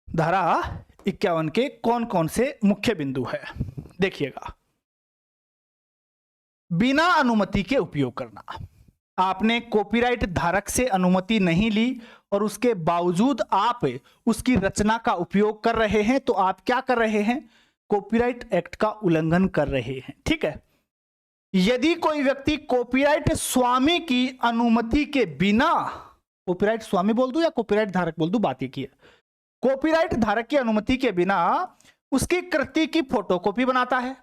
धारा 51 के कौन कौन से मुख्य बिंदु है देखिएगा। बिना अनुमति के उपयोग करना। आपने कॉपीराइट धारक से अनुमति नहीं ली और उसके बावजूद आप उसकी रचना का उपयोग कर रहे हैं, तो आप क्या कर रहे हैं? कॉपीराइट एक्ट का उल्लंघन कर रहे हैं। ठीक है, यदि कोई व्यक्ति कॉपीराइट स्वामी की अनुमति के बिना, कॉपीराइट स्वामी बोल दूं या कॉपीराइट धारक बोल दूं, बात एक ही है, कॉपीराइट धारक की अनुमति के बिना उसकी कृति की फोटोकॉपी बनाता है,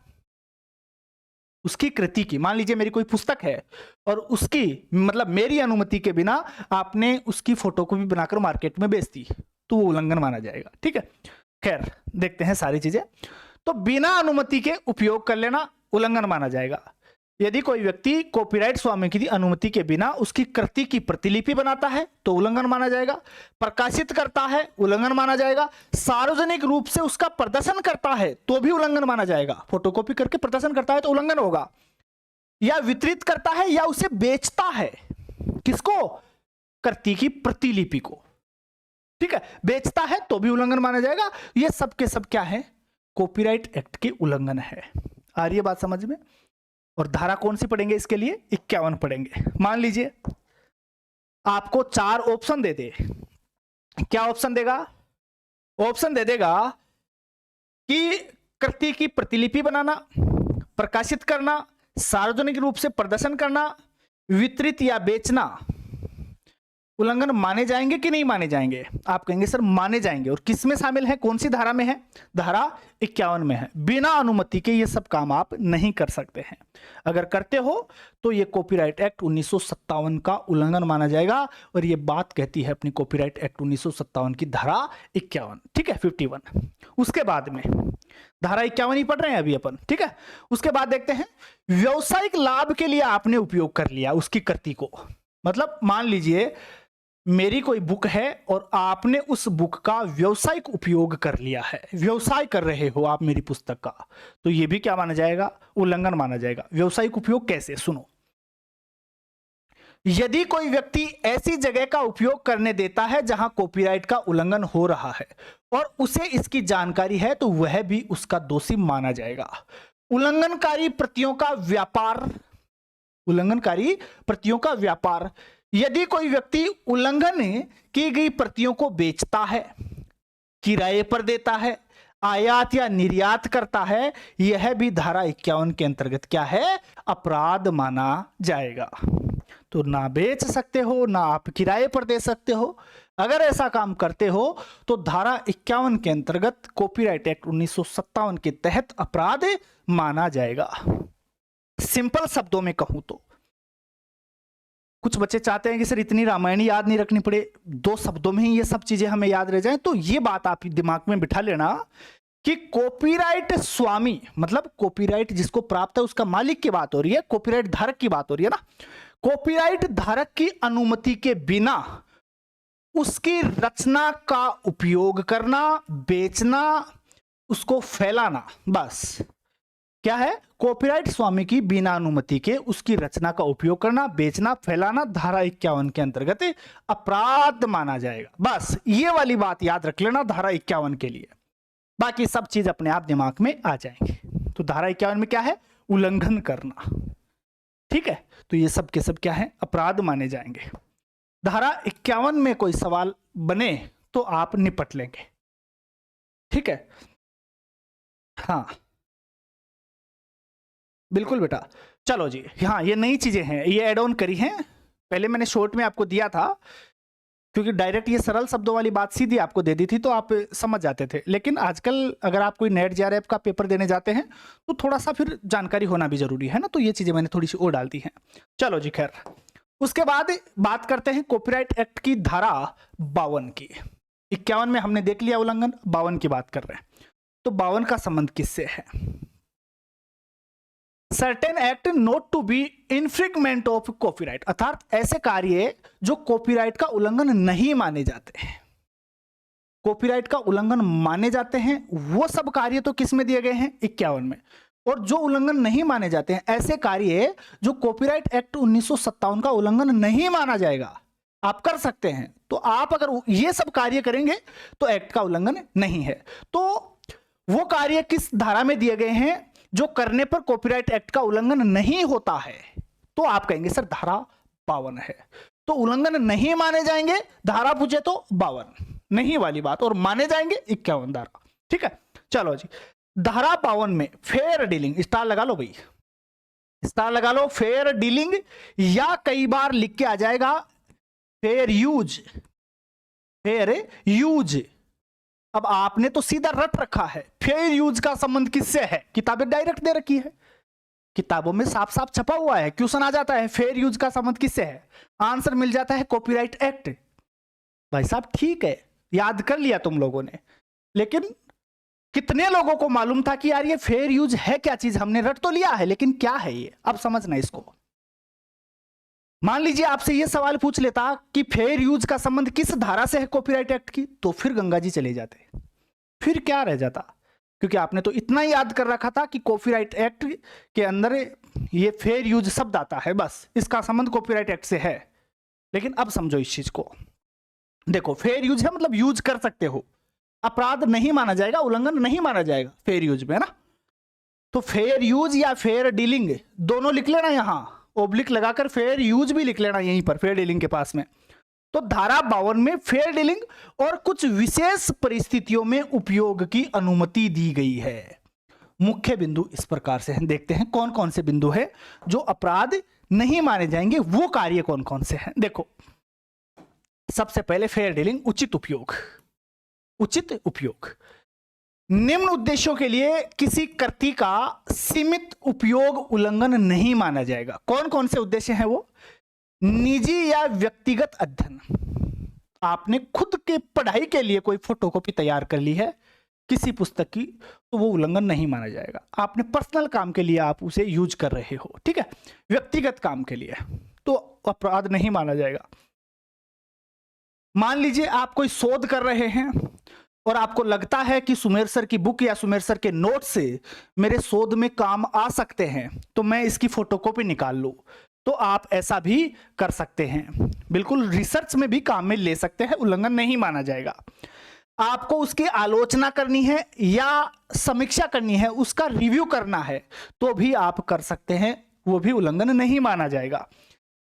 उसकी कृति की, मान लीजिए मेरी कोई पुस्तक है और उसकी मतलब मेरी अनुमति के बिना आपने उसकी फोटोकॉपी बनाकर मार्केट में बेच दी, तो वो उल्लंघन माना जाएगा। ठीक है, खैर देखते हैं सारी चीजें। तो बिना अनुमति के उपयोग कर लेना उल्लंघन माना जाएगा। यदि कोई व्यक्ति कॉपीराइट स्वामी की अनुमति के बिना उसकी कृति की प्रतिलिपि बनाता है तो उल्लंघन माना जाएगा। प्रकाशित करता है, उल्लंघन माना जाएगा। सार्वजनिक रूप से उसका प्रदर्शन करता है तो भी उल्लंघन माना जाएगा। फोटोकॉपी करके प्रदर्शन करता है तो उल्लंघन होगा। या वितरित करता है या उसे बेचता है, किसको? कृति की प्रतिलिपि को। ठीक है, बेचता है तो भी उल्लंघन माना जाएगा। ये सब के सब क्या है? कॉपीराइट एक्ट के उल्लंघन है। आ रही है बात समझ में? और धारा कौन सी पढ़ेंगे इसके लिए? 51 पढ़ेंगे। मान लीजिए आपको 4 ऑप्शन दे दे, क्या ऑप्शन देगा? ऑप्शन दे देगा कि कृति की प्रतिलिपि बनाना, प्रकाशित करना, सार्वजनिक रूप से प्रदर्शन करना, वितरित या बेचना। उल्लंघन माने जाएंगे कि नहीं माने जाएंगे? आप कहेंगे सर माने जाएंगे। और किस में शामिल है, कौन सी धारा में है? धारा 51 में है। बिना अनुमति के ये सब काम आप नहीं कर सकते हैं। अगर करते हो तो ये कॉपीराइट एक्ट 1957 का उल्लंघन माना जाएगा। और ये बात कहती है अपनी कॉपीराइट एक्ट 1957 की धारा 51, ठीक है, 51। उसके बाद में धारा 51 ही पढ़ रहे हैं अभी अपन, ठीक है। उसके बाद देखते हैं, व्यवसायिक लाभ के लिए आपने उपयोग कर लिया उसकी कृति को। मतलब मान लीजिए मेरी कोई बुक है और आपने उस बुक का व्यवसायिक उपयोग कर लिया है, व्यवसाय कर रहे हो आप मेरी पुस्तक का, तो यह भी क्या माना जाएगा? उल्लंघन माना जाएगा। व्यवसायिक उपयोग कैसे? सुनो, यदि कोई व्यक्ति ऐसी जगह का उपयोग करने देता है जहां कॉपीराइट का उल्लंघन हो रहा है और उसे इसकी जानकारी है, तो वह भी उसका दोषी माना जाएगा। उल्लंघनकारी प्रतियों का व्यापार, उल्लंघनकारी प्रतियों का व्यापार, यदि कोई व्यक्ति उल्लंघन की गई प्रतियों को बेचता है, किराए पर देता है, आयात या निर्यात करता है, यह भी धारा 51 के अंतर्गत क्या है? अपराध माना जाएगा। तो ना बेच सकते हो, ना आप किराए पर दे सकते हो। अगर ऐसा काम करते हो तो धारा 51 के अंतर्गत कॉपीराइट एक्ट 1957 के तहत अपराध माना जाएगा। सिंपल शब्दों में कहूं तो, कुछ बच्चे चाहते हैं कि सर इतनी रामायण याद नहीं रखनी पड़े, 2 शब्दों में ही ये सब चीजें हमें याद रह जाएं। तो ये बात आप दिमाग में बिठा लेना कि कॉपीराइट स्वामी, मतलब कॉपीराइट जिसको प्राप्त है उसका मालिक की बात हो रही है, कॉपीराइट धारक की बात हो रही है ना। कॉपीराइट धारक की अनुमति के बिना उसकी रचना का उपयोग करना, बेचना, उसको फैलाना, बस क्या है? कॉपीराइट स्वामी की बिना अनुमति के उसकी रचना का उपयोग करना, बेचना, फैलाना धारा 51 के अंतर्गत अपराध माना जाएगा। बस ये वाली बात याद रख लेना धारा 51 के लिए, बाकी सब चीज अपने आप दिमाग में आ जाएंगे। तो धारा 51 में क्या है? उल्लंघन करना, ठीक है। तो ये सब के सब क्या है? अपराध माने जाएंगे। धारा 51 में कोई सवाल बने तो आप निपट लेंगे, ठीक है। हाँ बिल्कुल बेटा, चलो जी। हाँ ये नई चीजें हैं, ये ऐड ऑन करी हैं, पहले मैंने शॉर्ट में आपको दिया था, क्योंकि डायरेक्ट ये सरल शब्दों वाली बात सीधी आपको दे दी थी तो आप समझ जाते थे। लेकिन आजकल अगर आप कोई नेट जेआरएफ का पेपर देने जाते हैं तो थोड़ा सा फिर जानकारी होना भी जरूरी है ना, तो ये चीजें मैंने थोड़ी सी और डाल दी हैं। चलो जी खैर, उसके बाद बात करते हैं कॉपीराइट एक्ट की धारा 52 की। 51 में हमने देख लिया उल्लंघन, 52 की बात कर रहे हैं। तो 52 का संबंध किससे है? Certain act not to be infringement of copyright, अर्थात ऐसे कार्य जो कॉपीराइट का उल्लंघन नहीं माने जाते हैं। कॉपीराइट का उल्लंघन माने जाते हैं वो सब कार्य तो किस में दिए गए हैं? 51 में। और जो उल्लंघन नहीं माने जाते हैं, ऐसे कार्य जो कॉपीराइट एक्ट 1957 का उल्लंघन नहीं माना जाएगा, आप कर सकते हैं। तो आप अगर ये सब कार्य करेंगे तो एक्ट का उल्लंघन नहीं है। तो वो कार्य किस धारा में दिए गए हैं जो करने पर कॉपीराइट एक्ट का उल्लंघन नहीं होता है? तो आप कहेंगे सर धारा 52 है। तो उल्लंघन नहीं माने जाएंगे, धारा पूछे तो 52 नहीं वाली बात, और माने जाएंगे 51 धारा, ठीक है। चलो जी, धारा 52 में फेयर डीलिंग, स्टार लगा लो भाई, स्टार लगा लो, फेयर डीलिंग, या कई बार लिख के आ जाएगा फेयर यूज, फेयर यूज। अब आपने तो सीधा रट रखा है, फेयर यूज का संबंध किससे है? किताबें डायरेक्ट दे रखी है, किताबों में साफ साफ छपा हुआ है, क्वेश्चन आ जाता है फेयर यूज का संबंध किससे है? आंसर मिल जाता है कॉपीराइट एक्ट। भाई साहब ठीक है, याद कर लिया तुम लोगों ने, लेकिन कितने लोगों को मालूम था कि यार ये फेयर यूज है क्या चीज? हमने रट तो लिया है लेकिन क्या है ये? अब समझना इसको। मान लीजिए आपसे ये सवाल पूछ लेता कि फेयर यूज का संबंध किस धारा से है कॉपीराइट एक्ट की, तो फिर गंगा जी चले जाते, फिर क्या रह जाता? क्योंकि आपने तो इतना ही याद कर रखा था कि कॉपीराइट एक्ट के अंदर ये फेयर यूज शब्द आता है, बस इसका संबंध कॉपीराइट एक्ट से है। लेकिन अब समझो इस चीज को, देखो फेयर यूज है मतलब यूज कर सकते हो, अपराध नहीं माना जाएगा, उल्लंघन नहीं माना जाएगा फेयर यूज में, है ना। तो फेयर यूज या फेयर डीलिंग दोनों लिख लेना, यहां ओब्लिक लगाकर फेयर यूज भी लिख लेना यहीं पर फेयर डीलिंग के पास में। तो धारा 52 में फेयर डीलिंग और कुछ विशेष परिस्थितियों में उपयोग की अनुमति दी गई है। मुख्य बिंदु इस प्रकार से हैं, देखते हैं कौन कौन से बिंदु है जो अपराध नहीं माने जाएंगे, वो कार्य कौन कौन से हैं। देखो सबसे पहले फेयर डीलिंग, उचित उपयोग। उचित उपयोग निम्न उद्देश्यों के लिए किसी कृति का सीमित उपयोग उल्लंघन नहीं माना जाएगा। कौन कौन से उद्देश्य हैं वो? निजी या व्यक्तिगत अध्ययन, आपने खुद के पढ़ाई के लिए कोई फोटोकॉपी तैयार कर ली है किसी पुस्तक की, तो वो उल्लंघन नहीं माना जाएगा। आपने पर्सनल काम के लिए आप उसे यूज कर रहे हो, ठीक है, व्यक्तिगत काम के लिए, तो अपराध नहीं माना जाएगा। मान लीजिए आप कोई शोध कर रहे हैं और आपको लगता है कि सुमेर सर की बुक या सुमेर सर के नोट से मेरे शोध में काम आ सकते हैं, तो मैं इसकी फोटोकॉपी निकाल लूं, तो आप ऐसा भी कर सकते हैं। बिल्कुल रिसर्च में भी काम में ले सकते हैं, उल्लंघन नहीं माना जाएगा। आपको उसकी आलोचना करनी है या समीक्षा करनी है, उसका रिव्यू करना है, तो भी आप कर सकते हैं, वो भी उल्लंघन नहीं माना जाएगा।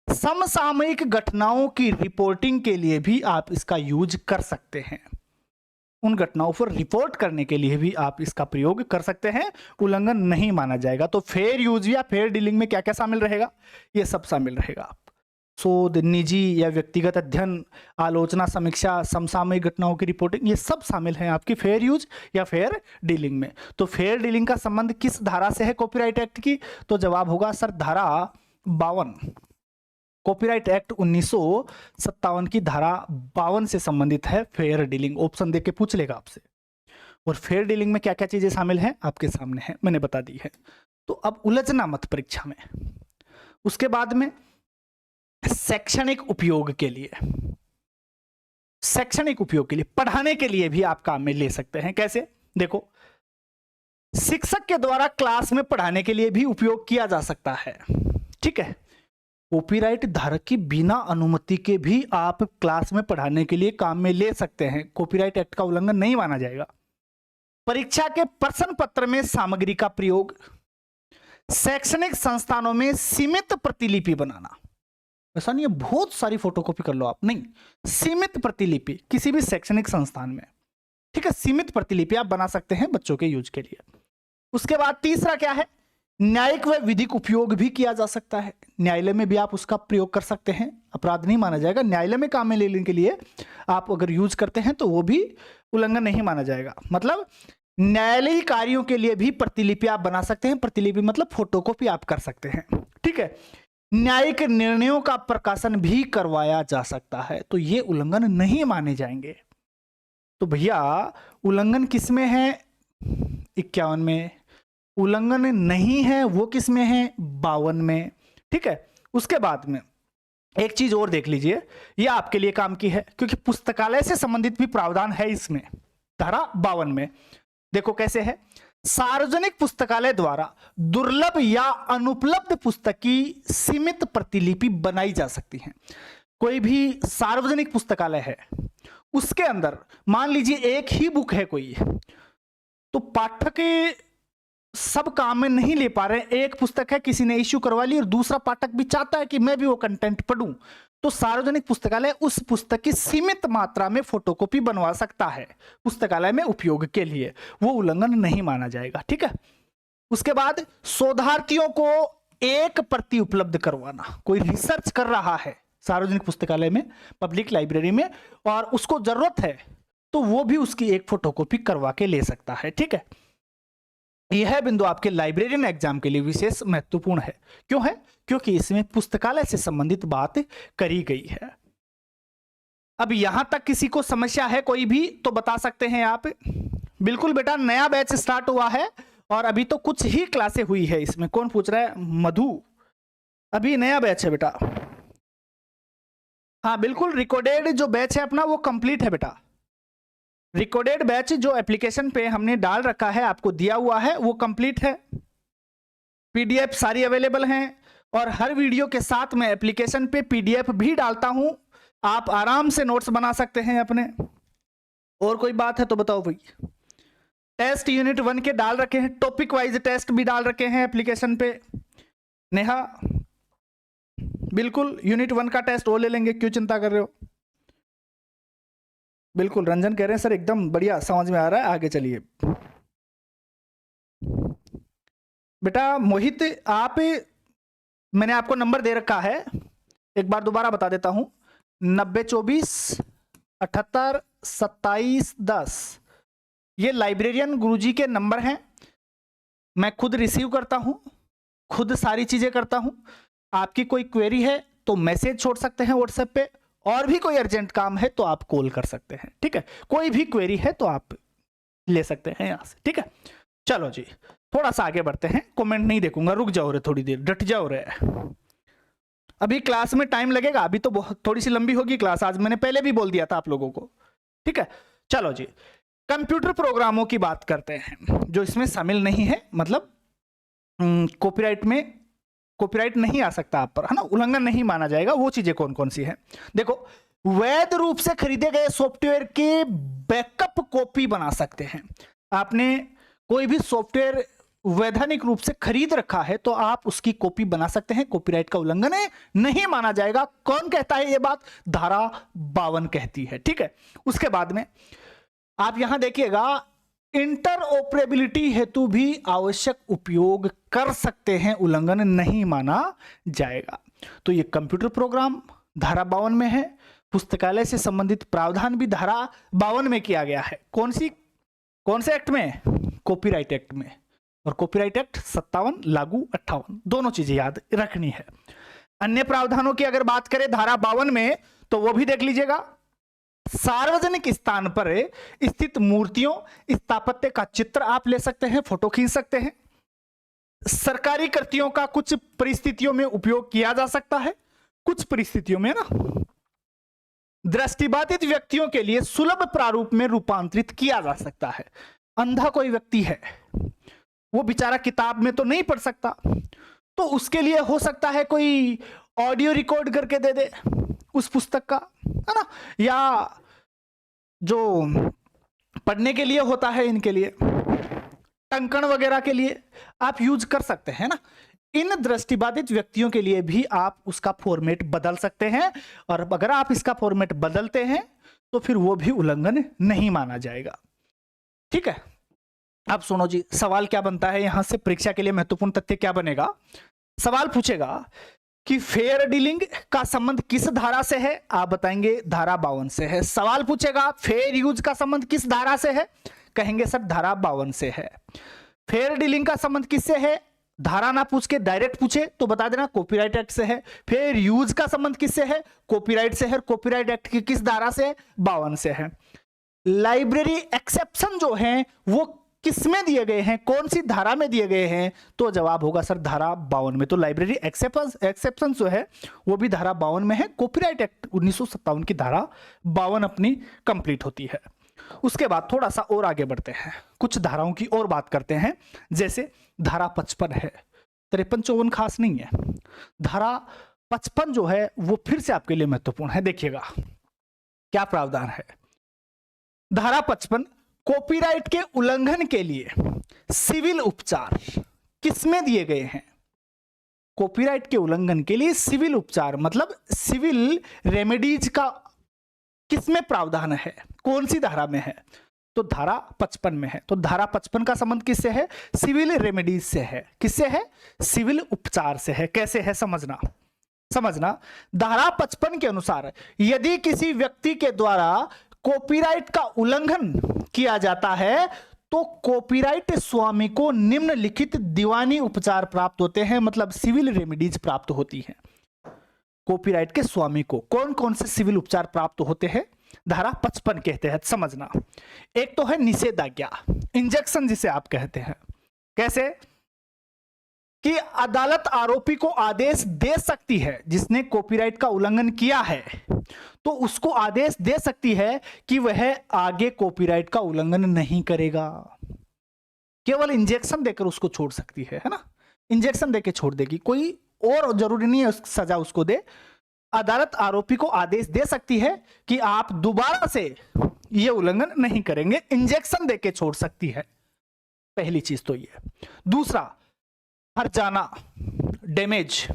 समसामयिक घटनाओं की रिपोर्टिंग के लिए भी आप इसका यूज कर सकते हैं, उन घटनाओं पर रिपोर्ट करने के लिए भी आप इसका प्रयोग कर सकते हैं, उल्लंघन नहीं माना जाएगा। तो फेयर यूज या फेयर डीलिंग में क्या क्या शामिल रहेगा? ये सब शामिल रहेगा। शोध, निजी या व्यक्तिगत अध्ययन, आलोचना, समीक्षा, समसामयिक घटनाओं की रिपोर्टिंग, ये सब शामिल हैं आपकी फेयर यूज या फेयर डीलिंग में। तो फेयर डीलिंग का संबंध किस धारा से है कॉपीराइट एक्ट की? तो जवाब होगा सर धारा 52, कॉपीराइट एक्ट 1957 की धारा 52 से संबंधित है फेयर डीलिंग। ऑप्शन देख के पूछ लेगा आपसे। और फेयर डीलिंग में क्या क्या चीजें शामिल हैं आपके सामने है, मैंने बता दी है। तो अब उलझना मत परीक्षा में। उसके बाद में शैक्षणिक उपयोग के लिए, शैक्षणिक उपयोग के लिए, पढ़ाने के लिए भी आप काम में ले सकते हैं। कैसे? देखो, शिक्षक के द्वारा क्लास में पढ़ाने के लिए भी उपयोग किया जा सकता है, ठीक है। कॉपीराइट धारक की बिना अनुमति के भी आप क्लास में पढ़ाने के लिए काम में ले सकते हैं, कॉपीराइट एक्ट का उल्लंघन नहीं माना जाएगा। परीक्षा के प्रश्न पत्र में सामग्री का प्रयोग, शैक्षणिक संस्थानों में सीमित प्रतिलिपि बनाना, ऐसा नहीं है बहुत सारी फोटोकॉपी कर लो आप, नहीं, सीमित प्रतिलिपि किसी भी शैक्षणिक संस्थान में, ठीक है, सीमित प्रतिलिपि आप बना सकते हैं बच्चों के यूज के लिए। उसके बाद तीसरा क्या है? न्यायिक व विधिक उपयोग भी किया जा सकता है, न्यायालय में भी आप उसका प्रयोग कर सकते हैं, अपराध नहीं माना जाएगा। न्यायालय में काम में लेने के लिए आप अगर यूज करते हैं तो वो भी उल्लंघन नहीं माना जाएगा। मतलब न्यायालयीय कार्यों के लिए भी प्रतिलिपि आप बना सकते हैं, प्रतिलिपि मतलब फोटोकॉपी आप कर सकते हैं, ठीक है। न्यायिक निर्णयों का प्रकाशन भी करवाया जा सकता है, तो ये उल्लंघन नहीं माने जाएंगे। तो भैया उल्लंघन किस में है? 51 में। उल्लंघन नहीं है वो किस में है? 52 में, ठीक है। उसके बाद में एक चीज और देख लीजिए, ये आपके लिए काम की है क्योंकि पुस्तकालय से संबंधित भी प्रावधान है इसमें, धारा 52 में। देखो कैसे है, सार्वजनिक पुस्तकालय द्वारा दुर्लभ या अनुपलब्ध पुस्तक की सीमित प्रतिलिपि बनाई जा सकती है। कोई भी सार्वजनिक पुस्तकालय है, उसके अंदर मान लीजिए एक ही बुक है कोई, तो पाठक सब काम में नहीं ले पा रहे, एक पुस्तक है किसी ने इश्यू करवा ली और दूसरा पाठक भी चाहता है कि मैं भी वो कंटेंट पढूं, तो सार्वजनिक पुस्तकालय उस पुस्तक की सीमित मात्रा में फोटोकॉपी बनवा सकता है पुस्तकालय में उपयोग के लिए, वो उल्लंघन नहीं माना जाएगा, ठीक है। उसके बाद शोधार्थियों को एक प्रति उपलब्ध करवाना, कोई रिसर्च कर रहा है सार्वजनिक पुस्तकालय में, पब्लिक लाइब्रेरी में, और उसको जरूरत है तो वो भी उसकी एक फोटोकॉपी करवा के ले सकता है, ठीक है। यह बिंदु आपके लाइब्रेरियन एग्जाम के लिए विशेष महत्वपूर्ण है। क्यों है? क्योंकि इसमें पुस्तकालय से संबंधित बात करी गई है। अब यहां तक किसी को समस्या है कोई भी तो बता सकते हैं आप। बिल्कुल बेटा, नया बैच स्टार्ट हुआ है और अभी तो कुछ ही क्लासें हुई है इसमें। कौन पूछ रहा है? मधु, अभी नया बैच है बेटा। हाँ बिल्कुल, रिकॉर्डेड जो बैच है अपना वो कंप्लीट है बेटा। रिकॉर्डेड बैच जो एप्लीकेशन पे हमने डाल रखा है, आपको दिया हुआ है, वो कंप्लीट है। पीडीएफ सारी अवेलेबल हैं और हर वीडियो के साथ में एप्लीकेशन पे पीडीएफ भी डालता हूं, आप आराम से नोट्स बना सकते हैं अपने। और कोई बात है तो बताओ भाई। टेस्ट यूनिट 1 के डाल रखे हैं, टॉपिक वाइज टेस्ट भी डाल रखे हैं एप्लीकेशन पे। नेहा, बिल्कुल यूनिट 1 का टेस्ट वो ले लेंगे, क्यों चिंता कर रहे हो। बिल्कुल, रंजन कह रहे हैं सर एकदम बढ़िया समझ में आ रहा है, आगे चलिए। बेटा मोहित, आप, मैंने आपको नंबर दे रखा है, एक बार दोबारा बता देता हूं, 9024782710 ये लाइब्रेरियन गुरुजी के नंबर हैं। मैं खुद रिसीव करता हूं, खुद सारी चीजें करता हूं। आपकी कोई क्वेरी है तो मैसेज छोड़ सकते हैं व्हाट्सएप पे, और भी कोई अर्जेंट काम है तो आप कॉल कर सकते हैं। ठीक है, कोई भी क्वेरी है तो आप ले सकते हैं यहां से। ठीक है, चलो जी थोड़ा सा आगे बढ़ते हैं। कमेंट नहीं देखूंगा, रुक जाओ रे थोड़ी देर, डट जाओ रे। अभी क्लास में टाइम लगेगा, अभी तो बहुत थोड़ी सी लंबी होगी क्लास, आज मैंने पहले भी बोल दिया था आप लोगों को। ठीक है, चलो जी कंप्यूटर प्रोग्रामों की बात करते हैं जो इसमें शामिल नहीं है, मतलब कॉपीराइट में कॉपीराइट नहीं आ सकता आप पर, है ना, उल्लंघन नहीं माना जाएगा। वो चीजें कौन कौन सी है देखो। वैध रूप से खरीदे गए सॉफ्टवेयर के बैकअप कॉपी बना सकते हैं। आपने कोई भी सॉफ्टवेयर वैधानिक रूप से खरीद रखा है तो आप उसकी कॉपी बना सकते हैं, कॉपीराइट का उल्लंघन है, नहीं माना जाएगा। कौन कहता है ये बात? धारा 52 कहती है। ठीक है, उसके बाद में आप यहां देखिएगा, इंटरऑपरेबिलिटी हेतु भी आवश्यक उपयोग कर सकते हैं, उल्लंघन नहीं माना जाएगा। तो ये कंप्यूटर प्रोग्राम धारा 52 में है। पुस्तकालय से संबंधित प्रावधान भी धारा 52 में किया गया है। कौन से एक्ट में? कॉपीराइट एक्ट में। और कॉपीराइट एक्ट 57 लागू 58, दोनों चीजें याद रखनी है। अन्य प्रावधानों की अगर बात करें धारा 52 में तो वो भी देख लीजिएगा। सार्वजनिक स्थान पर स्थित मूर्तियों, स्थापत्य का चित्र आप ले सकते हैं, फोटो खींच सकते हैं। सरकारी कृतियों का कुछ परिस्थितियों में उपयोग किया जा सकता है, कुछ परिस्थितियों में ना दृष्टिबाधित व्यक्तियों के लिए सुलभ प्रारूप में रूपांतरित किया जा सकता है। अंधा कोई व्यक्ति है, वो बेचारा किताब में तो नहीं पढ़ सकता, तो उसके लिए हो सकता है कोई ऑडियो रिकॉर्ड करके दे दे उस पुस्तक का, है ना, या जो पढ़ने के लिए होता है, इनके लिए टंकण वगैरह के लिए आप यूज कर सकते हैं ना। इन दृष्टिबाधित व्यक्तियों के लिए भी आप उसका फॉर्मेट बदल सकते हैं, और अगर आप इसका फॉर्मेट बदलते हैं तो फिर वो भी उल्लंघन नहीं माना जाएगा। ठीक है, अब सुनो जी, सवाल क्या बनता है यहां से, परीक्षा के लिए महत्वपूर्ण तथ्य क्या बनेगा? सवाल पूछेगा कि फेयर डीलिंग का संबंध किस धारा से है? आप बताएंगे धारा 52 से है। सवाल पूछेगा फेयर यूज का संबंध किस धारा से है? कहेंगे सर धारा 52 से है। फेयर डीलिंग का संबंध किससे है? धारा ना पूछ के डायरेक्ट पूछे तो बता देना कॉपीराइट एक्ट से है। फेयर यूज का संबंध किससे है? कॉपीराइट से है। कॉपीराइट एक्ट की किस धारा से है? 52 से है। लाइब्रेरी एक्सेप्शन जो है वो किसमें दिए गए हैं, कौन सी धारा में दिए गए हैं? तो जवाब होगा सर धारा 52 में। तो लाइब्रेरी एक्सेप्शन जो है वो भी धारा 52 में है। कॉपीराइट एक्ट 1957 की धारा 52 अपनी कंप्लीट होती है। उसके बाद थोड़ा सा और आगे बढ़ते हैं, कुछ धाराओं की और बात करते हैं। जैसे धारा 55 है, 53-54 खास नहीं है। धारा 55 जो है वो फिर से आपके लिए महत्वपूर्ण है। देखिएगा क्या प्रावधान है। धारा 55 कॉपीराइट के उल्लंघन के लिए सिविल उपचार किसमें दिए गए हैं? कॉपीराइट के उल्लंघन के लिए सिविल उपचार मतलब सिविल रेमेडीज का किसमें प्रावधान है, कौन सी धारा में है? तो धारा 55 में है। तो धारा 55 का संबंध किससे है? सिविल रेमेडीज से है। किससे है? सिविल उपचार से है। कैसे है समझना। धारा 55 के अनुसार यदि किसी व्यक्ति के द्वारा कॉपीराइट का उल्लंघन किया जाता है तो कॉपीराइट स्वामी को निम्नलिखित दीवानी उपचार प्राप्त होते हैं, मतलब सिविल रेमेडीज प्राप्त होती हैं। कॉपीराइट के स्वामी को कौन कौन से सिविल उपचार प्राप्त होते हैं? धारा 55 के तहत समझना। एक तो है निषेधाज्ञा, इंजेक्शन जिसे आप कहते हैं। कैसे कि अदालत आरोपी को आदेश दे सकती है, जिसने कॉपीराइट का उल्लंघन किया है तो उसको आदेश दे सकती है कि वह आगे कॉपीराइट का उल्लंघन नहीं करेगा। केवल इंजेक्शन देकर उसको छोड़ सकती है ना, इंजेक्शन देकर छोड़ देगी, कोई और जरूरी नहीं है सजा उसको दे। अदालत आरोपी को आदेश दे सकती है कि आप दोबारा से यह उल्लंघन नहीं करेंगे, इंजेक्शन देकर छोड़ सकती है। पहली चीज तो ये। दूसरा, हर्जाना, डैमेज।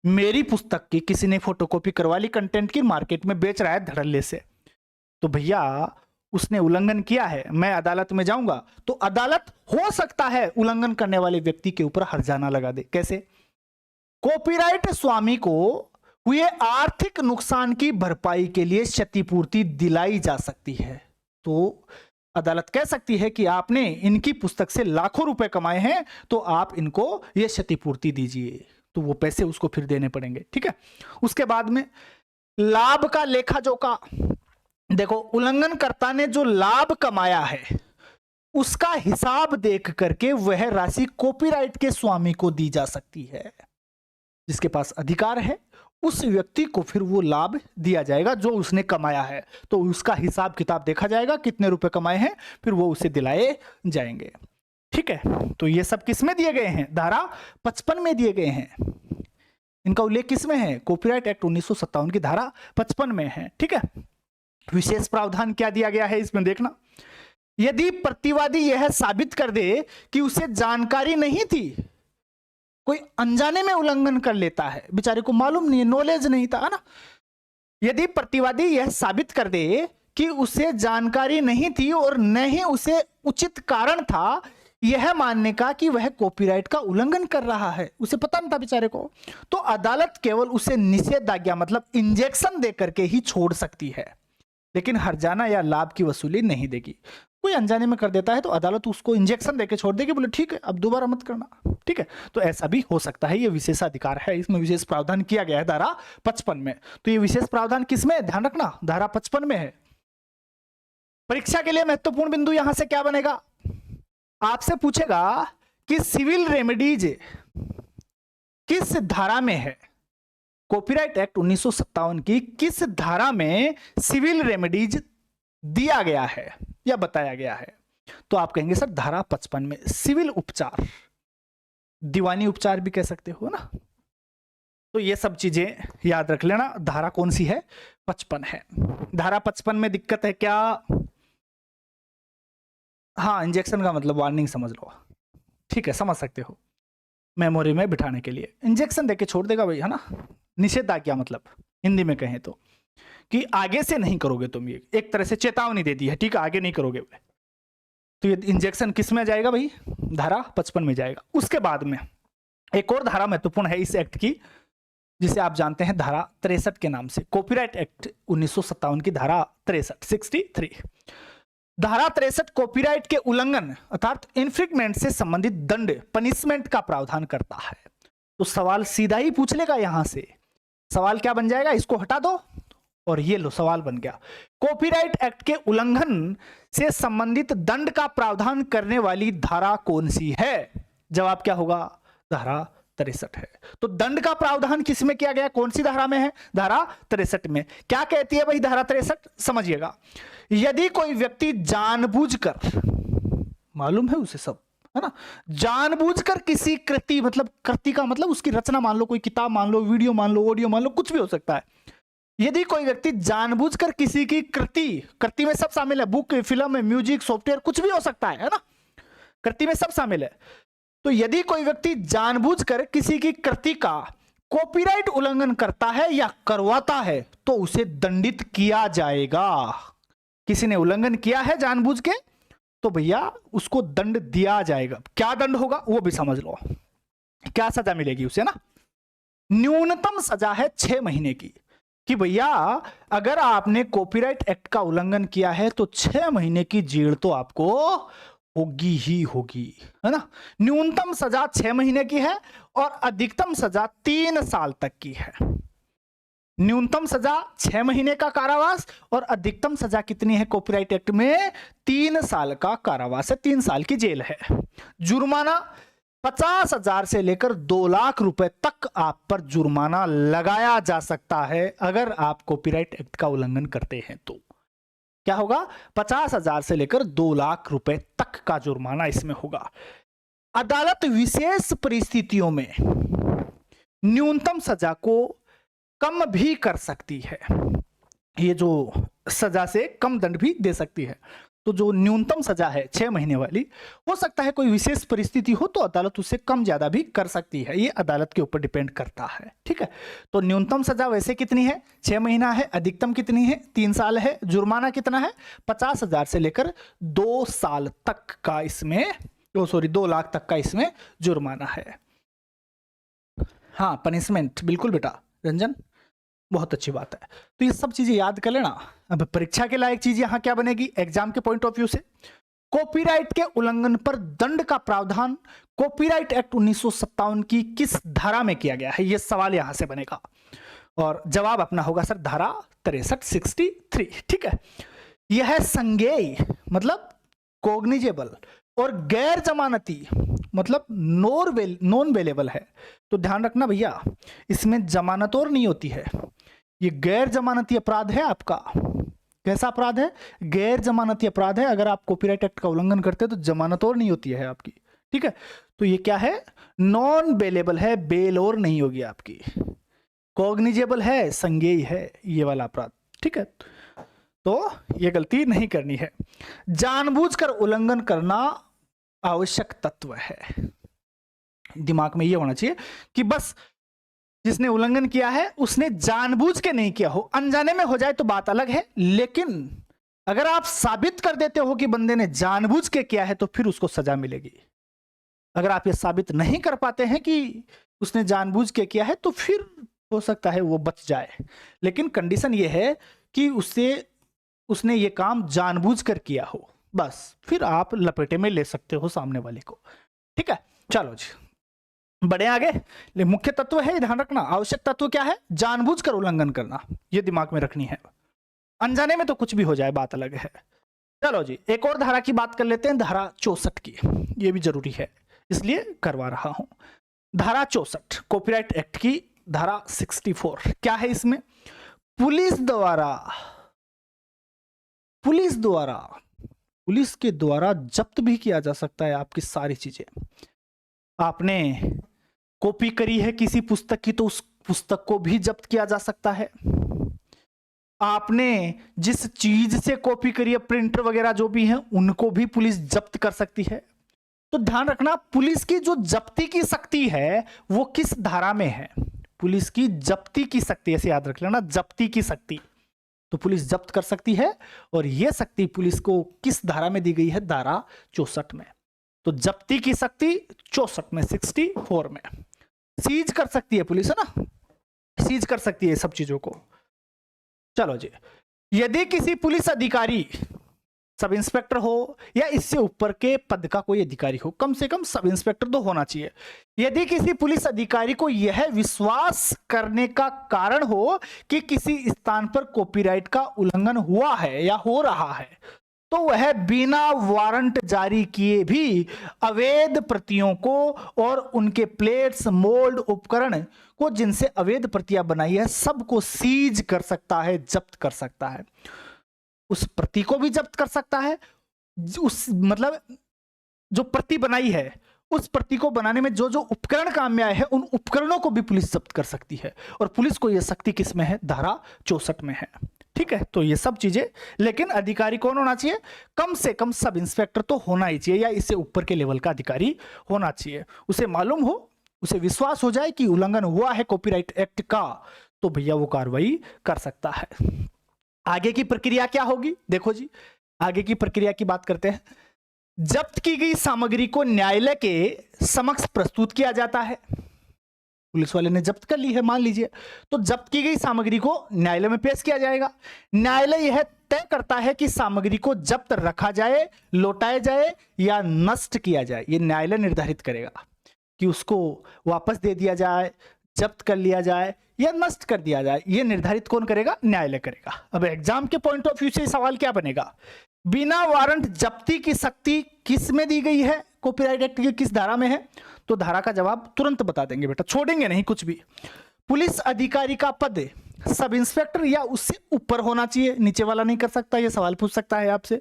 मेरी पुस्तक की किसी ने फोटोकॉपी करवा ली, कंटेंट की मार्केट में बेच रहा है धड़ल्ले से, तो भैया उसने उल्लंघन किया है, मैं अदालत में जाऊंगा तो अदालत हो सकता है उल्लंघन करने वाले व्यक्ति के ऊपर हर्जाना लगा दे। कैसे? कॉपीराइट स्वामी को हुए आर्थिक नुकसान की भरपाई के लिए क्षतिपूर्ति दिलाई जा सकती है। तो अदालत कह सकती है कि आपने इनकी पुस्तक से लाखों रुपए कमाए हैं, तो आप इनको ये क्षतिपूर्ति दीजिए, तो वो पैसे उसको फिर देने पड़ेंगे। ठीक है, उसके बाद में लाभ का लेखा जोखा। देखो, उल्लंघनकर्ता ने जो लाभ कमाया है उसका हिसाब देख करके वह राशि कॉपीराइट के स्वामी को दी जा सकती है। जिसके पास अधिकार है उस व्यक्ति को फिर वो लाभ दिया जाएगा जो उसने कमाया है, तो उसका हिसाब किताब देखा जाएगा, कितने रुपए कमाए हैं, फिर वो उसे दिलाए जाएंगे। ठीक है, तो ये सब किस में दिए गए हैं? धारा 55 में दिए गए हैं। इनका उल्लेख किस में है? कॉपीराइट एक्ट 1957 की धारा 55 में है। ठीक है, विशेष प्रावधान क्या दिया गया है इसमें देखना। यदि प्रतिवादी यह साबित कर दे कि उसे जानकारी नहीं थी, कोई अनजाने में उल्लंघन कर लेता है, बेचारे को मालूम नहीं, नॉलेज नहीं था, है ना। यदि प्रतिवादी यह साबित कर दे कि उसे जानकारी नहीं थी और न ही उसे उचित कारण था यह मानने का कि वह कॉपीराइट का उल्लंघन कर रहा है, उसे पता नहीं था बेचारे को, तो अदालत केवल उसे निषेधाज्ञा मतलब इंजेक्शन दे करके ही छोड़ सकती है, लेकिन हर्जाना या लाभ की वसूली नहीं देगी। कोई अनजाने में कर देता है तो अदालत उसको इंजेक्शन देके छोड़ देगी, बोले ठीक है अब दोबारा मत करना। ठीक है, तो ऐसा भी हो सकता है, ये विशेषाधिकार है, इसमें विशेष प्रावधान किया गया है धारा 55 में। तो ये विशेष प्रावधान किसमें, ध्यान रखना, धारा 55 में है। परीक्षा के लिए महत्वपूर्ण बिंदु यहां से क्या बनेगा, आपसे पूछेगा कि सिविल रेमेडीज किस धारा में है, कॉपीराइट एक्ट 1957 की किस धारा में सिविल रेमेडीज दिया गया है या बताया गया है, तो आप कहेंगे सर धारा 55 में। सिविल उपचार, दीवानी उपचार भी कह सकते हो ना, तो ये सब चीजें याद रख लेना। धारा कौन सी है? 55 है। धारा 55 में दिक्कत है क्या? हाँ, इंजेक्शन का मतलब वार्निंग समझ लो, ठीक है, समझ सकते हो, मेमोरी में बिठाने के लिए इंजेक्शन देके छोड़ देगा भाई, है ना। निषेधाज्ञा मतलब हिंदी में कहें तो कि आगे से नहीं करोगे तुम, ये एक तरह से चेतावनी दे दी है, ठीक है, आगे नहीं करोगे, तो ये इंजेक्शन किस में जाएगा भाई? धारा 55 में जाएगा। उसके बाद में एक और धारा महत्वपूर्ण है इस एक्ट की, जिसे आप जानते हैं धारा 63 के नाम से, कॉपीराइट एक्ट 1957 की धारा 63 धारा 63 कॉपीराइट के उल्लंघन अर्थात इन्फ्रिंगमेंट से संबंधित दंड पनिशमेंट का प्रावधान करता है। तो सवाल सीधा ही पूछ लेगा यहां से, सवाल क्या बन जाएगा, इसको हटा दो और ये लो सवाल बन गया, कॉपीराइट एक्ट के उल्लंघन से संबंधित दंड का प्रावधान करने वाली धारा कौन सी है? जवाब क्या होगा? धारा 63 है। तो दंड का प्रावधान किस में किया गया, कौन सी धारा में है? धारा 63 में। क्या कहती है भाई धारा 63? समझिएगा, यदि कोई व्यक्ति जानबूझकर, मालूम है उसे सब, है ना, जानबूझकर किसी कृति, मतलब कृति का मतलब उसकी रचना मान लो, कोई किताब मान लो, वीडियो मान लो, ऑडियो मान लो, कुछ भी हो सकता है, यदि कोई व्यक्ति जानबूझकर किसी की कृति में सब शामिल है, बुक, फिल्म, म्यूजिक, सॉफ्टवेयर, कुछ भी हो सकता है ना, कृति में सब शामिल है, तो यदि कोई व्यक्ति जानबूझकर किसी की कृति का कॉपीराइट उल्लंघन करता है या करवाता है तो उसे दंडित किया जाएगा। किसी ने उल्लंघन किया है जानबूझ के तो भैया उसको दंड दिया जाएगा। क्या दंड होगा वो भी समझ लो, क्या सजा मिलेगी उसे ना। न्यूनतम सजा है 6 महीने की, कि भैया अगर आपने कॉपीराइट एक्ट का उल्लंघन किया है तो 6 महीने की जेल तो आपको होगी ही होगी, है ना। न्यूनतम सजा 6 महीने की है और अधिकतम सजा 3 साल तक की है। न्यूनतम सजा 6 महीने का कारावास और अधिकतम सजा कितनी है कॉपीराइट एक्ट में? 3 साल का कारावास है, 3 साल की जेल है। जुर्माना 50,000 से लेकर 2 लाख रुपए तक आप पर जुर्माना लगाया जा सकता है अगर आप कॉपीराइट एक्ट का उल्लंघन करते हैं तो। क्या होगा? 50,000 से लेकर 2 लाख रुपए तक का जुर्माना इसमें होगा। अदालत विशेष परिस्थितियों में न्यूनतम सजा को कम भी कर सकती है, ये जो सजा से कम दंड भी दे सकती है। तो जो न्यूनतम सजा है 6 महीने वाली, हो सकता है कोई विशेष परिस्थिति हो तो अदालत उससे कम ज्यादा भी कर सकती है, ये अदालत के ऊपर डिपेंड करता है। ठीक है, तो न्यूनतम सजा वैसे कितनी है? 6 महीना है। अधिकतम कितनी है? 3 साल है। जुर्माना कितना है? 50,000 से लेकर 2 साल तक का इसमें 2 लाख तक का इसमें जुर्माना है। हाँ, पनिशमेंट, बिल्कुल बेटा रंजन, बहुत अच्छी बात है। तो ये सब चीजें याद कर लेना। अब परीक्षा के लायक चीज यहां क्या बनेगी एग्जाम के पॉइंट ऑफ व्यू से, कॉपीराइट के उल्लंघन पर दंड का प्रावधान कॉपीराइट एक्ट 1957 की किस धारा में किया गया है, ये सवाल यहां से बनेगा। और जवाब अपना होगा सर धारा 63 ठीक है। यह है संज्ञेय मतलब कॉग्निजेबल और गैर जमानती मतलब नॉन वेलेबल है। तो ध्यान रखना भैया, इसमें जमानत और नहीं होती है, ये गैर जमानती अपराध है आपका। कैसा अपराध है? गैर जमानती अपराध है। अगर आप कॉपीराइट एक्ट का उल्लंघन करते हैं तो जमानत और नहीं होती है आपकी, ठीक है। तो ये क्या है? नॉन बेलेबल है, बेल और नहीं होगी आपकी। कॉग्निजेबल है, संज्ञेय है ये वाला अपराध, ठीक है। तो ये गलती नहीं करनी है। जानबूझकर उल्लंघन करना आवश्यक तत्व है। दिमाग में ये होना चाहिए कि बस जिसने उल्लंघन किया है उसने जानबूझ के नहीं किया हो, अनजाने में हो जाए तो बात अलग है, लेकिन अगर आप साबित कर देते हो कि बंदे ने जानबूझ के किया है तो फिर उसको सजा मिलेगी। अगर आप ये साबित नहीं कर पाते हैं कि उसने जानबूझ के किया है तो फिर हो सकता है वो बच जाए, लेकिन कंडीशन ये है कि उसने ये काम जानबूझ कर किया हो, बस फिर आप लपेटे में ले सकते हो सामने वाले को, ठीक है। चलो जी बढ़े आगे। ले मुख्य तत्व है, ध्यान रखना। आवश्यक तत्व क्या है? जानबूझकर उल्लंघन करना, ये दिमाग में रखनी है। अनजाने में तो कुछ भी हो जाए बात अलग है। चलो जी एक और धारा की बात कर लेते हैं, धारा 64 की। ये भी जरूरी है इसलिए करवा रहा हूं। धारा 64 कॉपीराइट एक्ट की धारा 64 क्या है? इसमें पुलिस के द्वारा जब्त भी किया जा सकता है आपकी सारी चीजें। आपने कॉपी करी है किसी पुस्तक की तो उस पुस्तक को भी जब्त किया जा सकता है। आपने जिस चीज से कॉपी करी है, प्रिंटर वगैरह जो भी हैं, उनको भी पुलिस जब्त कर सकती है। तो ध्यान रखना पुलिस की जो जब्ती की शक्ति है वो किस धारा में है? पुलिस की जब्ती की शक्ति, ऐसे याद रख लेना, जब्ती की शक्ति। तो पुलिस जब्त कर सकती है और यह शक्ति पुलिस को किस धारा में दी गई है? धारा 64 में। तो जब्ती की शक्ति 64 में, 64 में। सीज कर सकती है पुलिस, है ना, सीज कर सकती है सब चीजों को। चलो जी, यदि किसी पुलिस अधिकारी सब इंस्पेक्टर हो या इससे ऊपर के पद का कोई अधिकारी हो, कम से कम सब इंस्पेक्टर तो होना चाहिए, यदि किसी पुलिस अधिकारी को यह विश्वास करने का कारण हो कि किसी स्थान पर कॉपीराइट का उल्लंघन हुआ है या हो रहा है, तो वह बिना वारंट जारी किए भी अवैध प्रतियों को और उनके प्लेट्स, मोल्ड, उपकरण को जिनसे अवैध प्रतियां बनाई है सबको सीज कर सकता है, जब्त कर सकता है। उस प्रति को भी जब्त कर सकता है, उस मतलब जो प्रति बनाई है उस प्रति को बनाने में जो जो उपकरण काम में आए हैं उन उपकरणों को भी पुलिस जब्त कर सकती है। और पुलिस को यह शक्ति किस में है? धारा 64 में है, ठीक है। तो ये सब चीजें, लेकिन अधिकारी कौन होना चाहिए? कम से कम सब इंस्पेक्टर तो होना ही चाहिए या इससे ऊपर के लेवल का अधिकारी होना चाहिए। उसे मालूम हो, उसे विश्वास हो जाए कि उल्लंघन हुआ है कॉपीराइट एक्ट का, तो भैया वो कार्रवाई कर सकता है। आगे की प्रक्रिया क्या होगी? देखो जी आगे की प्रक्रिया की बात करते हैं। जब्त की गई सामग्री को न्यायालय के समक्ष प्रस्तुत किया जाता है। पुलिस वाले ने जब्त कर ली है मान लीजिए, तो जब्त की गई सामग्री को न्यायालय में पेश किया जाएगा। न्यायालय यह तय करता है कि सामग्री को जब्त रखा जाए, लौटाया जाए या नष्ट किया जाए। यह न्यायालय निर्धारित करेगा कि उसको वापस दे दिया जाए, जब्त कर लिया जाए या नष्ट कर दिया जाए। यह निर्धारित कौन करेगा? न्यायालय करेगा। अब एग्जाम के पॉइंट ऑफ व्यू से सवाल क्या बनेगा? बिना वारंट जब्ती की शक्ति किस में दी गई है? कॉपीराइट एक्ट की किस धारा में है? तो धारा का जवाब तुरंत बता देंगे बेटा, छोड़ेंगे नहीं कुछ भी। पुलिस अधिकारी का पद सब इंस्पेक्टर या उससे ऊपर होना चाहिए, नीचे वाला नहीं कर सकता। यह सवाल पूछ सकता है आपसे।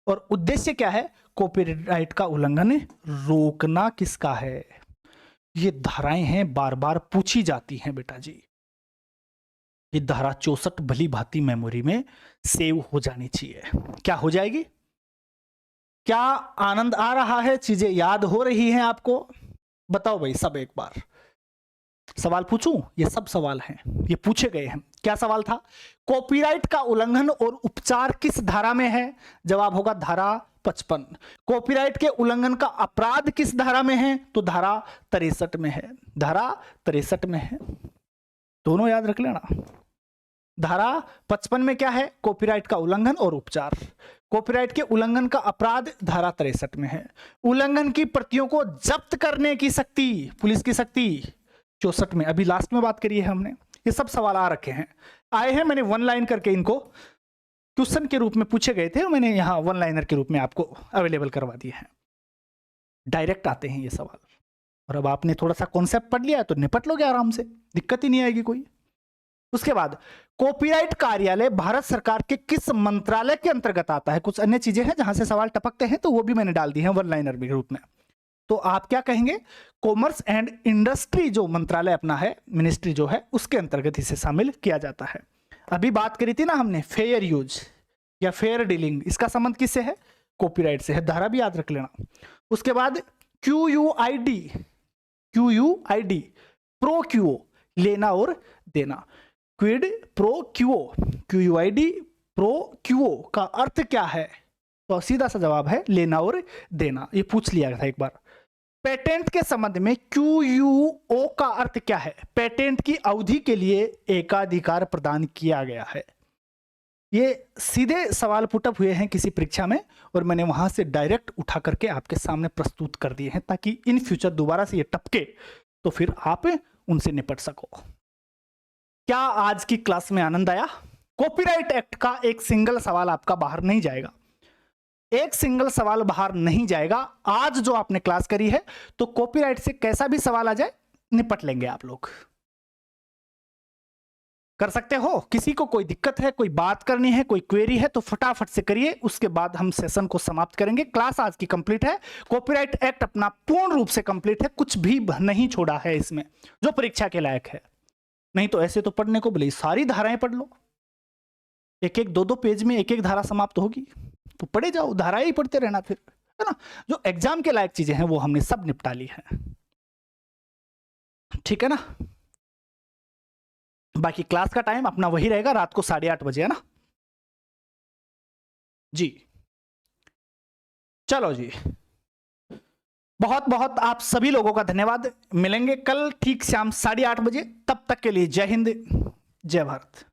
और उद्देश्य क्या है? कॉपीराइट का उल्लंघन रोकना किसका है? ये धाराएं हैं, बार बार पूछी जाती हैं बेटा जी। ये धारा 64 भली भांति मेमोरी में सेव हो जानी चाहिए। क्या हो जाएगी? क्या आनंद आ रहा है? चीजें याद हो रही हैं आपको? बताओ भाई सब एक बार। सवाल पूछूं? ये सब सवाल हैं, ये पूछे गए हैं। क्या सवाल था? कॉपीराइट का उल्लंघन और उपचार किस धारा में है? जवाब होगा धारा 55। कॉपीराइट के उल्लंघन का अपराध किस धारा में है? तो धारा 63 में है। धारा 63 में है। दोनों याद रख लेना। धारा 55 में क्या है? कॉपीराइट का उल्लंघन और उपचार। कॉपीराइट के उल्लंघन का अपराध धारा 63 में है। उल्लंघन की प्रतियों को जब्त करने की शक्ति, पुलिस की शक्ति 64 में। अभी लास्ट में बात करी है हमने। ये सब सवाल आ रखे हैं, आए हैं, मैंने वन लाइन करके इनको क्वेश्चन के रूप में पूछे गए थे, मैंने यहाँ वन लाइनर के रूप में आपको अवेलेबल करवा दिए हैं। डायरेक्ट आते हैं ये सवाल, और अब आपने थोड़ा सा कॉन्सेप्ट पढ़ लिया है तो निपट लोगे आराम से, दिक्कत ही नहीं आएगी कोई। उसके बाद कॉपीराइट कार्यालय भारत सरकार के किस मंत्रालय के अंतर्गत आता है? कुछ अन्य चीजें हैं जहां से सवाल टपकते हैं, तो वो भी मैंने डाल दी हैं वन लाइनर के रूप में। तो आप क्या कहेंगे? कॉमर्स एंड इंडस्ट्री जो मंत्रालय अपना है, मिनिस्ट्री जो है, उसके अंतर्गत इसे शामिल किया जाता है। अभी बात करी थी ना हमने फेयर यूज या फेयर डीलिंग, इसका संबंध किससे है? कॉपीराइट से है। धारा भी याद रख लेना। उसके बाद QUID, QUID प्रो-क्वो, लेना और देना। क्विड प्रो क्वो, QUID प्रो-क्वो का अर्थ क्या है? तो सीधा सा जवाब है लेना और देना। ये पूछ लिया था एक बार। पेटेंट के संबंध में QUO का अर्थ क्या है? पेटेंट की अवधि के लिए एकाधिकार प्रदान किया गया है। ये सीधे सवाल पुटअप हुए हैं किसी परीक्षा में, और मैंने वहां से डायरेक्ट उठा करके आपके सामने प्रस्तुत कर दिए हैं, ताकि इन फ्यूचर दोबारा से ये टपके तो फिर आप उनसे निपट सको। क्या आज की क्लास में आनंद आया? कॉपीराइट एक्ट का एक सिंगल सवाल आपका बाहर नहीं जाएगा, एक सिंगल सवाल बाहर नहीं जाएगा। आज जो आपने क्लास करी है, तो कॉपीराइट से कैसा भी सवाल आ जाए निपट लेंगे आप लोग। कर सकते हो? किसी को कोई दिक्कत है, कोई बात करनी है, कोई क्वेरी है, तो फटाफट से करिए, उसके बाद हम सेशन को समाप्त करेंगे। क्लास आज की कंप्लीट है। कॉपीराइट एक्ट अपना पूर्ण रूप से कंप्लीट है, कुछ भी नहीं छोड़ा है इसमें जो परीक्षा के लायक है। नहीं तो ऐसे तो पढ़ने को बोले सारी धाराएं पढ़ लो, एक एक दो दो पेज में एक एक धारा समाप्त होगी, तो पढ़े जाओ, धाराएं ही पढ़ते रहना फिर, है ना। जो एग्जाम के लायक चीजें हैं वो हमने सब निपटा ली है, ठीक है ना। बाकी क्लास का टाइम अपना वही रहेगा, रात को 8:30 बजे, है ना जी। चलो जी, बहुत बहुत आप सभी लोगों का धन्यवाद। मिलेंगे कल ठीक शाम 8:30 बजे। तब तक के लिए जय हिंद, जय भारत।